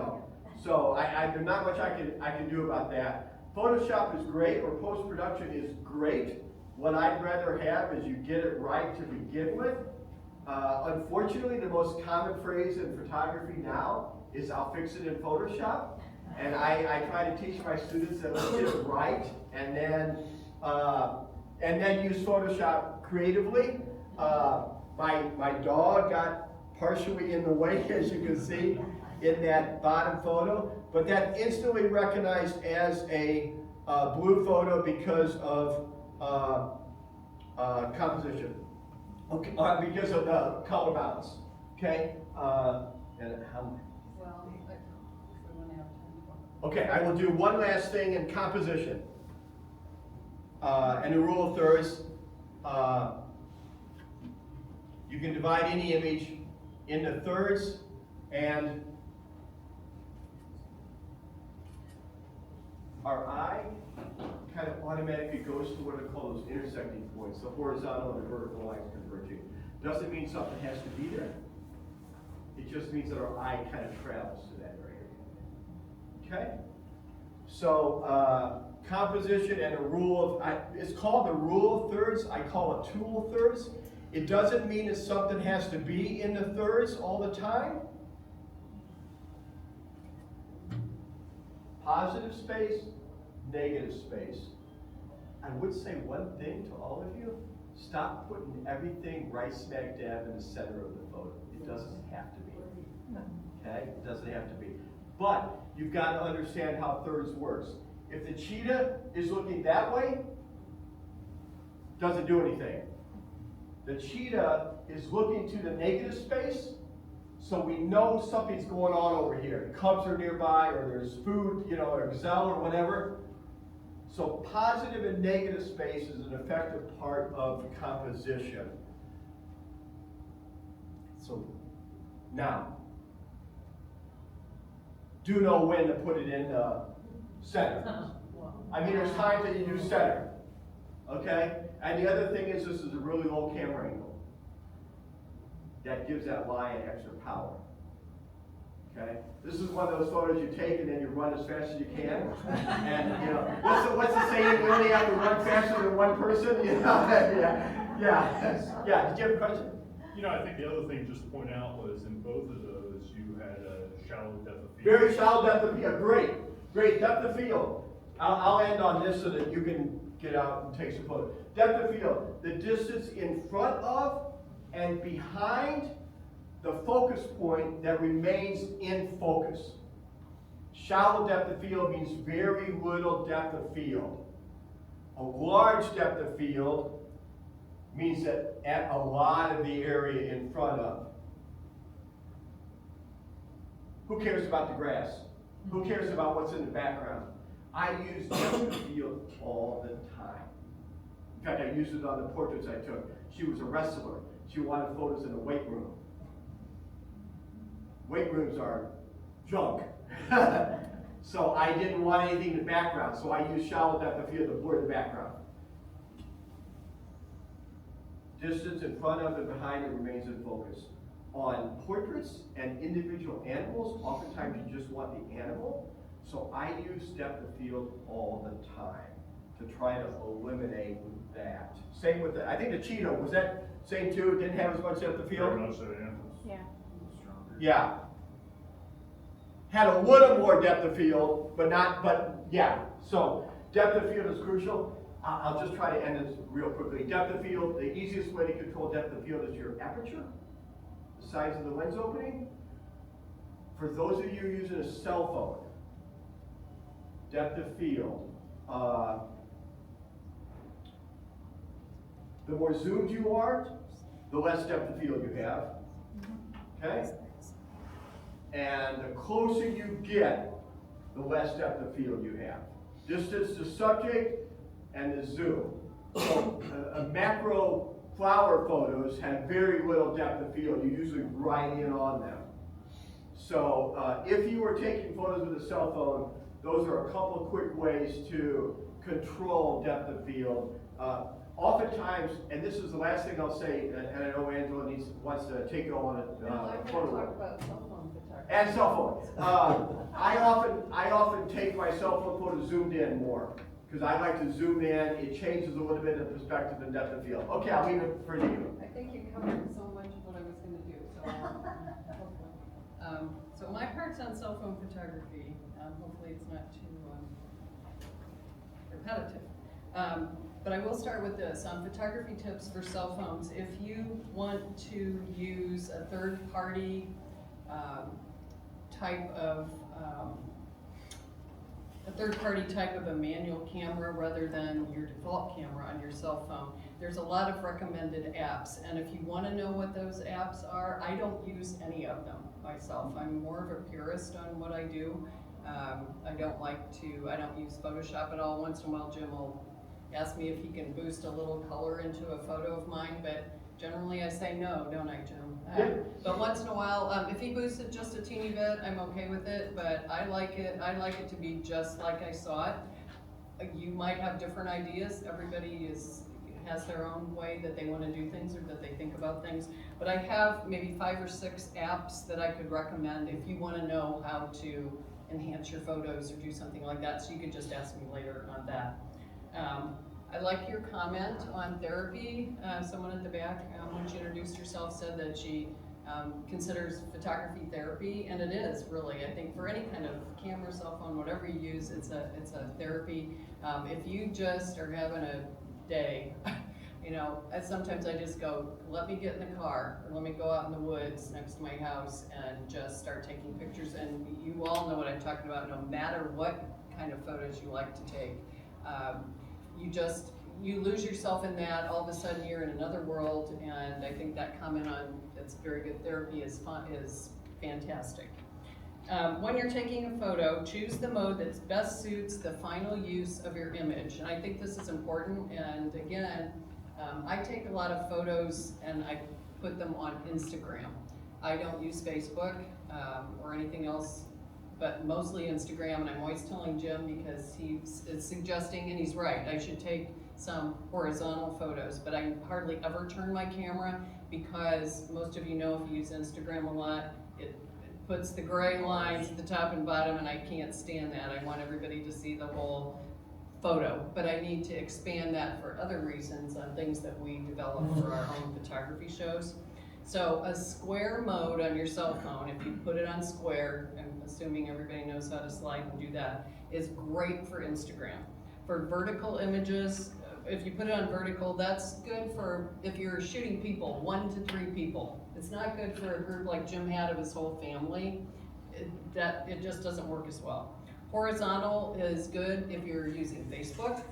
So there's not much I can do about that. Photoshop is great, or post-production is great. What I'd rather have is you get it right to begin with. Unfortunately, the most common phrase in photography now is "I'll fix it in Photoshop." And I try to teach my students that let's get it right, and then use Photoshop creatively. My dog got partially in the way, as you can see in that bottom photo, but that's instantly recognized as a blue photo because of composition, okay, because of the color balance. Okay, and how? Well, if we want to have time. Okay, I will do one last thing in composition. And the rule of thirds. You can divide any image into thirds, and our eye kind of automatically goes to what are called those intersecting points, the horizontal and the vertical lines converging. Doesn't mean something has to be there. It just means that our eye kind of travels to that area. Okay? So composition and a rule of, it's called the rule of thirds. I call it tool of thirds. It doesn't mean that something has to be in the thirds all the time. Positive space, negative space. I would say one thing to all of you: stop putting everything right smack dab in the center of the photo. It doesn't have to be. Okay? It doesn't have to be. But you've got to understand how thirds works. If the cheetah is looking that way, doesn't do anything. The cheetah is looking to the negative space, so we know something's going on over here. The cubs are nearby, or there's food, or gazelle or whatever. So positive and negative space is an effective part of composition. So now, do know when to put it in the center. I mean, there's times that you do center. Okay? And the other thing is, this is a really low camera angle. That gives that lion extra power. Okay? This is one of those photos you take and then you run as fast as you can. And what's the saying? You only have to run faster than one person. Yeah. Did you have a question? I think the other thing just to point out was in both of those you had a shallow depth of field. Very shallow depth of field. Great depth of field. I'll end on this so that you can get out and take some photos. Depth of field, the distance in front of and behind the focus point that remains in focus. Shallow depth of field means very little depth of field. A large depth of field means that at a lot of the area in front of. Who cares about the grass? Who cares about what's in the background? I use depth of field all the time. In fact, I used it on the portraits I took. She was a wrestler. She wanted photos in the weight room. Weight rooms are junk. So I didn't want anything in the background, so I used shallow depth of field to blur the background. Distance in front of and behind it remains in focus. On portraits and individual animals, oftentimes you just want the animal. So I use depth of field all the time to try to eliminate that. Same with I think the cheetah, was that same too? Didn't have as much depth of field? Very much so, yeah. Yeah. Had a little more depth of field, but yeah. So depth of field is crucial. I'll just try to end this real quickly. Depth of field, the easiest way to control depth of field is your aperture, the size of the lens opening. For those of you using a cell phone, depth of field, the more zoomed you are, the less depth of field you have. Okay? And the closer you get, the less depth of field you have. Distance to subject and the zoom. So a macro flower photos have very little depth of field. You usually write in on them. So if you were taking photos with a cell phone, those are a couple of quick ways to control depth of field. oftentimes, and this is the last thing I'll say, and I know Angela wants to take it on No, I'm gonna photo. talk about cell phone photography. And cell phone. I often take my cell phone photos zoomed in more, because I like to zoom in, it changes a little bit of perspective and depth of field. Okay, I'll leave it for you. I think you covered so much of what I was gonna do, so, hopefully. So my part's on cell phone photography, hopefully it's not too, repetitive. But I will start with this, on photography tips for cell phones. If you want to use a third-party type of a manual camera rather than your default camera on your cell phone, there's a lot of recommended apps. And if you want to know what those apps are, I don't use any of them myself. I'm more of a purist on what I do. I don't use Photoshop at all. Once in a while, Jim will ask me if he can boost a little color into a photo of mine, but generally I say no, don't I, Jim? But once in a while, if he boosts it just a teeny bit, I'm okay with it, but I like it to be just like I saw it. You might have different ideas. Everybody has their own way that they want to do things or that they think about things. But I have maybe 5 or 6 apps that I could recommend if you want to know how to enhance your photos or do something like that. So you could just ask me later on that. I like your comment on therapy. Someone at the back, when she introduced herself, said that she considers photography therapy, and it is really. I think for any kind of camera, cell phone, whatever you use, it's a therapy. If you just are having a day, you know, sometimes I just go, let me get in the car, or let me go out in the woods next to my house and just start taking pictures. And you all know what I'm talking about, no matter what kind of photos you like to take. You lose yourself in that, all of a sudden you're in another world, and I think that comment on it's very good therapy is fantastic. When you're taking a photo, choose the mode that best suits the final use of your image. And I think this is important, and again, I take a lot of photos and I put them on Instagram. I don't use Facebook or anything else, but mostly Instagram, and I'm always telling Jim because he's suggesting, and he's right, I should take some horizontal photos, but I hardly ever turn my camera because most of you know if you use Instagram a lot, it puts the gray lines at the top and bottom, and I can't stand that. I want everybody to see the whole photo, but I need to expand that for other reasons on things that we develop for our own photography shows. So a square mode on your cell phone, if you put it on square, I'm assuming everybody knows how to slide and do that, is great for Instagram. For vertical images, if you put it on vertical, that's good for if you're shooting people, 1 to 3 people. It's not good for a group like Jim had of his whole family. It just doesn't work as well. Horizontal is good if you're using Facebook,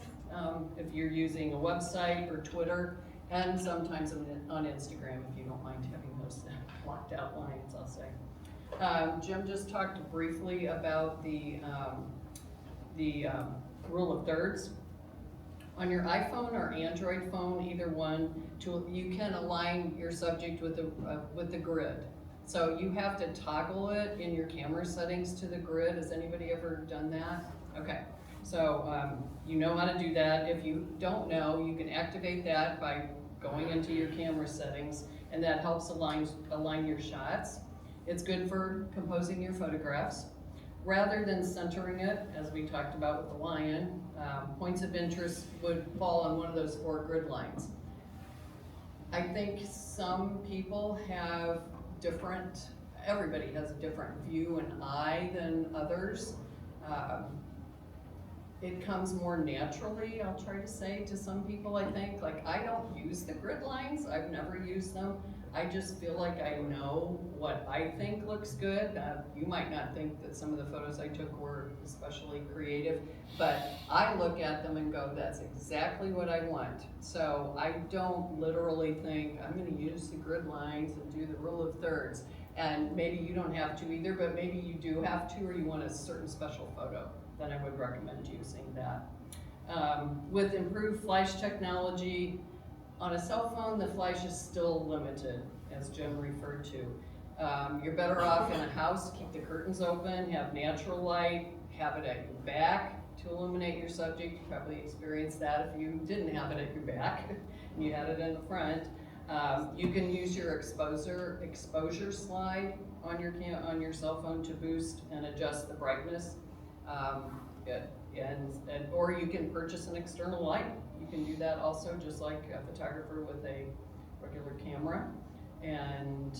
if you're using a website or Twitter, and sometimes on Instagram, if you don't mind having those blocked out lines, I'll say. Jim just talked briefly about the rule of thirds. On your iPhone or Android phone, either one, you can align your subject with the grid. So you have to toggle it in your camera settings to the grid. Has anybody ever done that? Okay, so you know how to do that. If you don't know, you can activate that by going into your camera settings, and that helps align your shots. It's good for composing your photographs. Rather than centering it, as we talked about with the lion, points of interest would fall on one of those 4 grid lines. I think some people have everybody has a different view and eye than others. It comes more naturally, I'll try to say, to some people, I think. Like, I don't use the grid lines, I've never used them. I just feel like I know what I think looks good. You might not think that some of the photos I took were especially creative, but I look at them and go, that's exactly what I want. So I don't literally think, I'm gonna use the grid lines and do the rule of thirds. And maybe you don't have to either, but maybe you do have to, or you want a certain special photo, then I would recommend using that. With improved flash technology, on a cell phone, the flash is still limited, as Jim referred to. You're better off in a house, keep the curtains open, have natural light, have it at your back to to illuminate your subject. You probably experienced that if you didn't have it at your back and you had it in the front. You can use your exposure slide on your cell phone to boost and adjust the brightness. Or you can purchase an external light. You can do that also, just like a photographer with a regular camera. And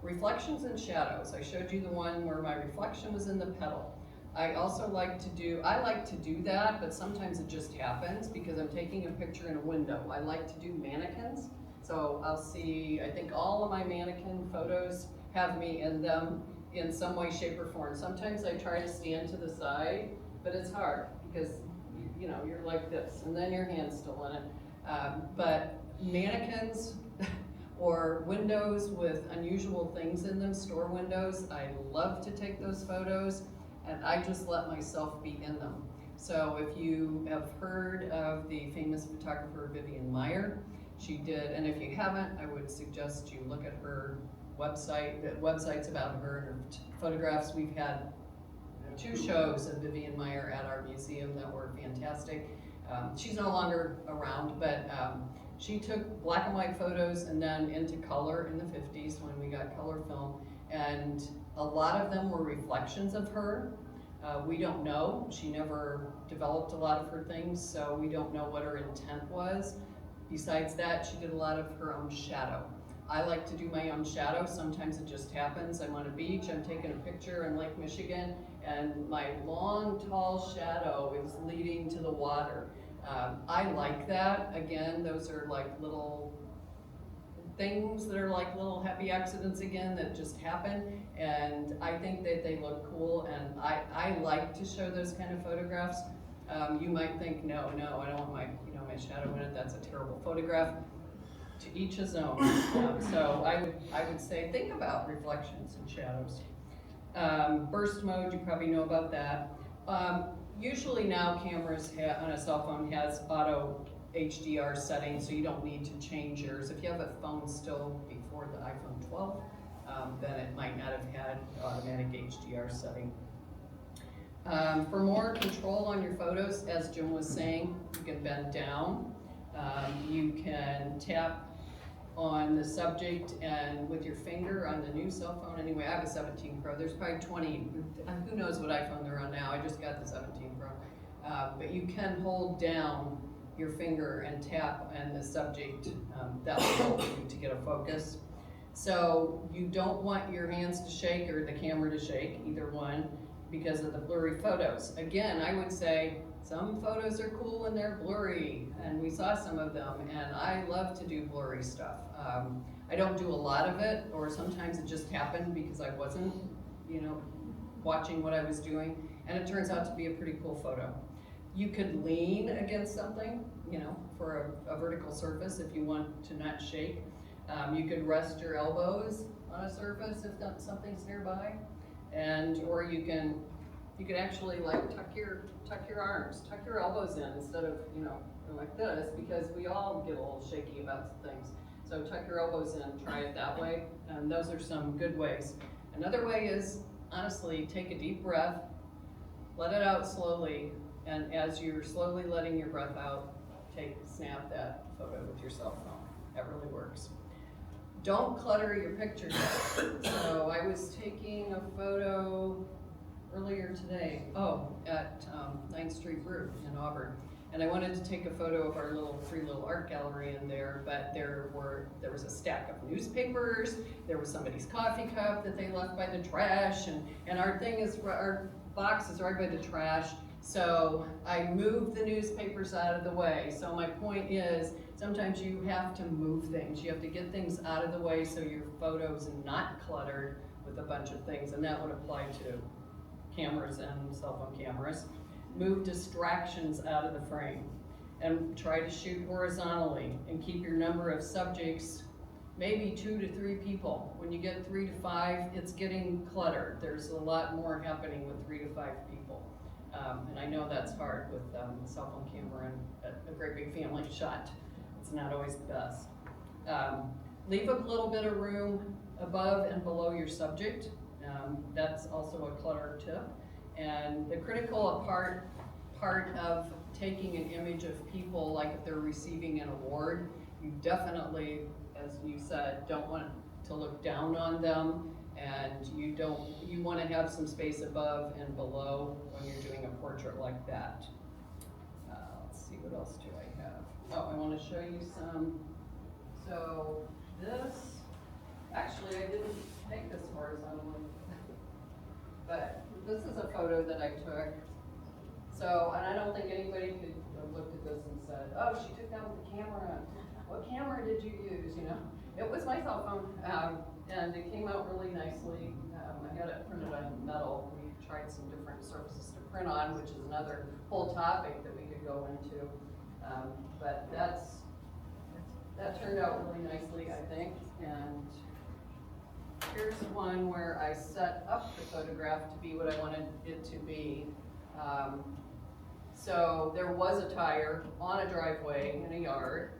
reflections and shadows. I showed you the one where my reflection was in the pedal. I like to do that, but sometimes it just happens because I'm taking a picture in a window. I like to do mannequins. So I'll see, I think all of my mannequin photos have me in them in some way, shape, or form. Sometimes I try to stand to the side, but it's hard because you know, you're like this, and then your hand's still in it. But mannequins or windows with unusual things in them, store windows, I love to take those photos, and I just let myself be in them. So if you have heard of the famous photographer Vivian Maier, she did, and if you haven't, I would suggest you look at her website. The website's about her and her photographs. We've had 2 shows of Vivian Maier at our museum that were fantastic. She's no longer around, but she took black and white photos and then into color in the 50s when we got color film, and a lot of them were reflections of her. We don't know. She never developed a lot of her things, so we don't know what her intent was. Besides that, she did a lot of her own shadow. I like to do my own shadow. Sometimes it just happens. I'm on a beach, I'm taking a picture in Lake Michigan, and my long, tall shadow is leading to the water. I like that. Again, those are like little things that are like little happy accidents again that just happen, and I think that they look cool, and I like to show those kind of photographs. You might think, no, I don't want my shadow in it. That's a terrible photograph. To each his own. So I would say think about reflections and shadows. Burst mode, you probably know about that. Usually now cameras on a cell phone has auto HDR settings, so you don't need to change yours. If you have a phone still before the iPhone 12, then it might not have had automatic HDR setting. For more control on your photos, as Jim was saying, you can bend down. You can tap on the subject and with your finger on the new cell phone. Anyway, I have a 17 Pro. There's probably 20, who knows what iPhone they're on now. I just got the 17 Pro. But you can hold down your finger and tap on the subject. That will help you to get a focus. So you don't want your hands to shake or the camera to shake, either one, because of the blurry photos. Again, I would say some photos are cool when they're blurry, and we saw some of them, and I love to do blurry stuff. I don't do a lot of it, or sometimes it just happened because I wasn't, watching what I was doing, and it turns out to be a pretty cool photo. You could lean against something, for a vertical surface if you want to not shake. You could rest your elbows on a surface if something's nearby, or you could actually like tuck your arms, tuck your elbows in instead of like this, because we all get a little shaky about things. So tuck your elbows in, try it that way, and those are some good ways. Another way is honestly take a deep breath, let it out slowly, and as you're slowly letting your breath out, snap that photo with your cell phone. That really works. Don't clutter your pictures up. So I was taking a photo earlier today, at 9th Street Brew in Auburn. And I wanted to take a photo of our free little art gallery in there, but there was a stack of newspapers, there was somebody's coffee cup that they left by the trash, and our box is right by the trash. So I moved the newspapers out of the way. So my point is, sometimes you have to move things. You have to get things out of the way so your photo's not cluttered with a bunch of things, and that would apply to cameras and cell phone cameras. Move distractions out of the frame and try to shoot horizontally and keep your number of subjects maybe 2 to 3 people. When you get 3 to 5, it's getting cluttered. There's a lot more happening with 3 to 5 people. And I know that's hard with a cell phone camera and a great big family shot. It's not always the best. Leave a little bit of room above and below your subject. That's also a clutter tip. And the critical part part of taking an image of people, like if they're receiving an award, you definitely, as you said, don't want to look down on them, and you want to have some space above and below when you're doing a portrait like that. Let's see, what else do I have? Oh, I want to show you some. So this, actually I didn't take this horizontally, but this is a photo that I took. So, and I don't think anybody could have looked at this and said, oh, she took that with the camera. What camera did you use, you know? It was my cell phone, and it came out really nicely. I had it printed on metal. We tried some different surfaces to print on, which is another whole topic that we could go into. But that turned out really nicely, I think. And here's one where I set up the photograph to be what I wanted it to be. So there was a tire on a driveway in a yard,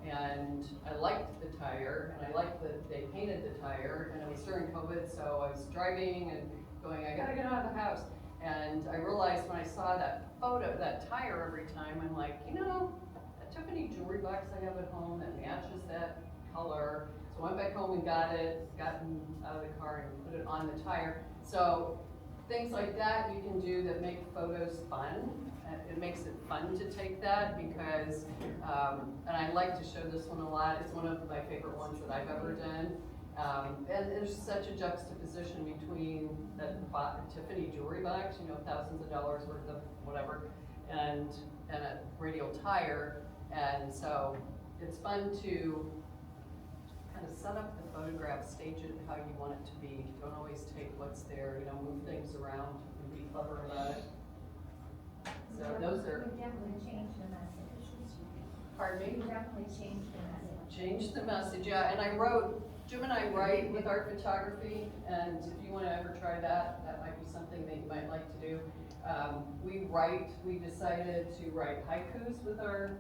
and I liked the tire, and I liked that they painted the tire, and it was during COVID, so I was driving and going, I gotta get out of the house. And I realized when I saw that photo, that tire every time, I'm like, you know, that Tiffany jewelry box I have at home that matches that color. So I went back home and got it, gotten out of the car and put it on the tire. So things like that you can do that make photos fun. It makes it fun to take that because, and I like to show this one a lot. It's one of my favorite ones that I've ever done. And there's such a juxtaposition between that Tiffany jewelry box, you know, thousands of dollars worth of whatever, and a radial tire. And so it's fun to kind of set up the photograph, stage it how you want it to be. Don't always take what's there, you know, move things around and be clever about it. So those are. We definitely changed the message. Pardon me? We definitely changed the message. Changed the message, yeah. And I wrote, Jim and I write with art photography, and if you want to ever try that, that might be something that you might like to do. We decided to write haikus with our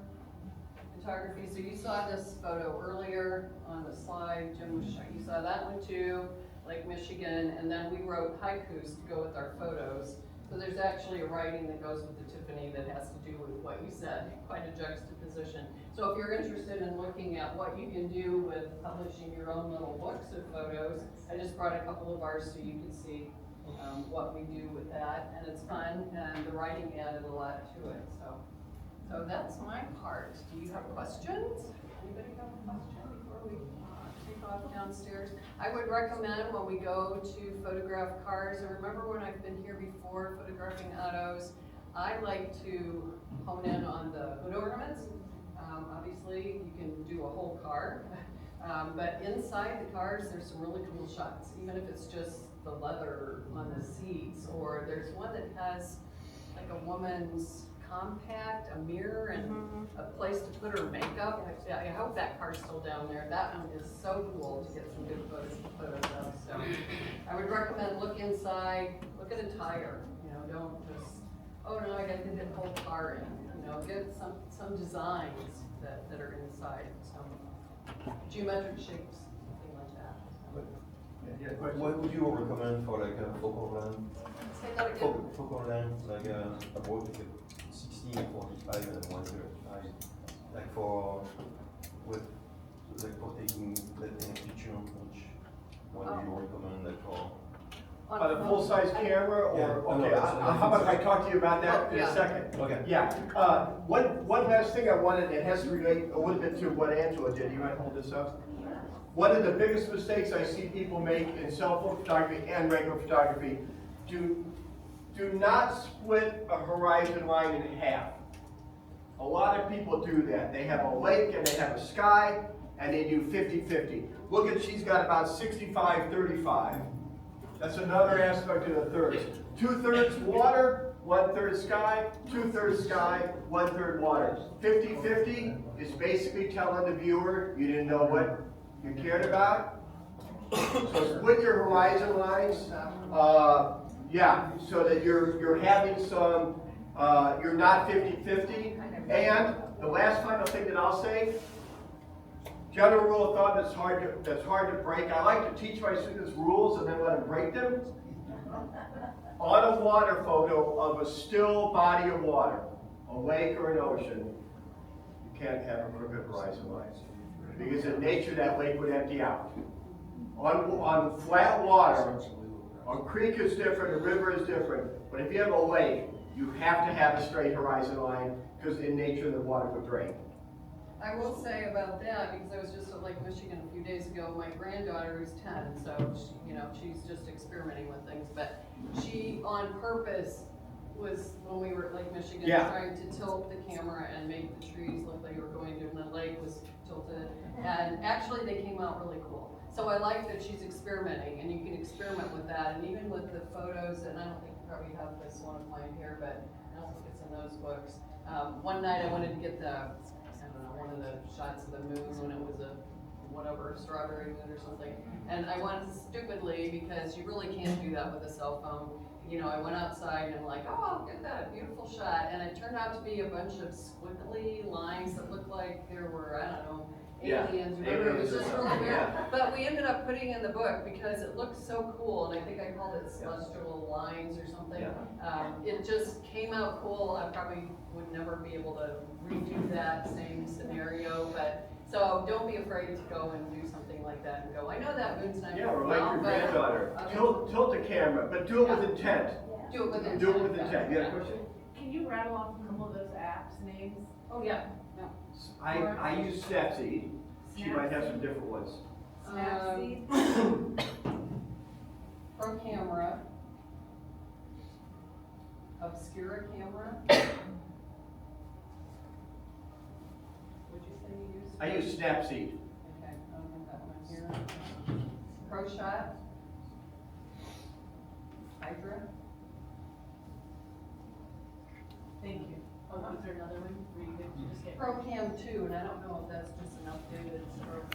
photography. So you saw this photo earlier on the slide, Jim, you saw that one too, Lake Michigan, and then we wrote haikus to go with our photos. So there's actually a writing that goes with the Tiffany that has to do with what you said, quite a juxtaposition. So if you're interested in looking at what you can do with publishing your own little books of photos, I just brought a couple of ours so you can see what we do with that, and it's fun, and the writing added a lot to it. So that's my part. Do you have questions? Anybody have a question before we take off downstairs? I would recommend when we go to photograph cars, and remember when I've been here before photographing autos, I like to hone in on the hood ornaments. Obviously, you can do a whole car, but inside the cars, there's some really cool shots, even if it's just the leather on the seats, or there's one that has like a woman's compact, a mirror, and a place to put her makeup. I hope that car's still down there. That one is so cool to get some good photos of. So I would recommend look inside, look at a tire. You know, don't just, oh no, I got to get the whole car in. You know, get some designs that are inside. Some geometric shapes, something like that. What would you recommend for like a focal length? Say that again. Focal length, like about like a 16, 45, and 135. Like for taking a picture, which one do you recommend like for? On a full-size camera, or Yeah. how about if I talk to you about that in a second? Okay. Yeah. One last thing I wanted, it has to relate a little bit to what Angela did. You might hold this up. One of the biggest mistakes I see people make in cell phone photography and regular photography, do not split a horizon line in half. A lot of people do that. They have a lake and they have a sky and they do 50-50. Look at, she's got about 65-35. That's another aspect of the thirds. 2/3 water, 1/3 sky, 2/3 sky, 1/3 water. 50-50 is basically telling the viewer you didn't know what you cared about. So split your horizon lines, so that you're having some, you're not 50-50. And the last final thing that I'll say, general rule of thumb that's hard to break. I like to teach my students rules and then let them break them. on a water photo of a still body of water, a lake or an ocean, you can't have a crooked horizon line. Because in nature, that lake would empty out. On flat water, a creek is different, a river is different, but if you have a lake, you have to have a straight horizon line, because in nature, the water would drain. I will say about that, because I was just at Lake Michigan a few days ago, my granddaughter who's 10, and so, you know, she's just experimenting with things, but she, on purpose, was, when we were at Lake Michigan, trying to tilt the camera and make the trees look like they were going to, and the lake was tilted, and actually they came out really cool. So I like that she's experimenting, and you can experiment with that, and even with the photos, and I don't think you probably have this one of mine here, but I don't think it's in those books. One night I wanted to get the, one of the shots of the moon when it was a whatever, strawberry moon or something. And I wanted to stupidly, because you really can't do that with a cell phone, you know, I went outside and I'm like, oh, I'll get that beautiful shot. And it turned out to be a bunch of squiggly lines that looked like there were, I don't know, aliens. Remember, it was just really weird. But we ended up putting in the book because it looked so cool, and I think I called it celestial lines or something. It just came out cool. I probably would never be able to redo that same scenario, but so don't be afraid to go and do something like that and go, I know that moon's not. Yeah, or like your granddaughter, tilt the camera, but do it with intent. Do it with intent. Do it with intent. You got a question? Can you rattle off a couple of those apps names? Oh, yeah. I use Snapseed. She might have some different ones. Snapseed. Pro Camera. Obscura Camera. Would you say you use? I use Snapseed. Okay, I'll have that one here. Pro Shot. Hydra. Thank you. Oh, was there another one where you could just get? Pro Cam 2, and I don't know if that's just an updated Pro Cam.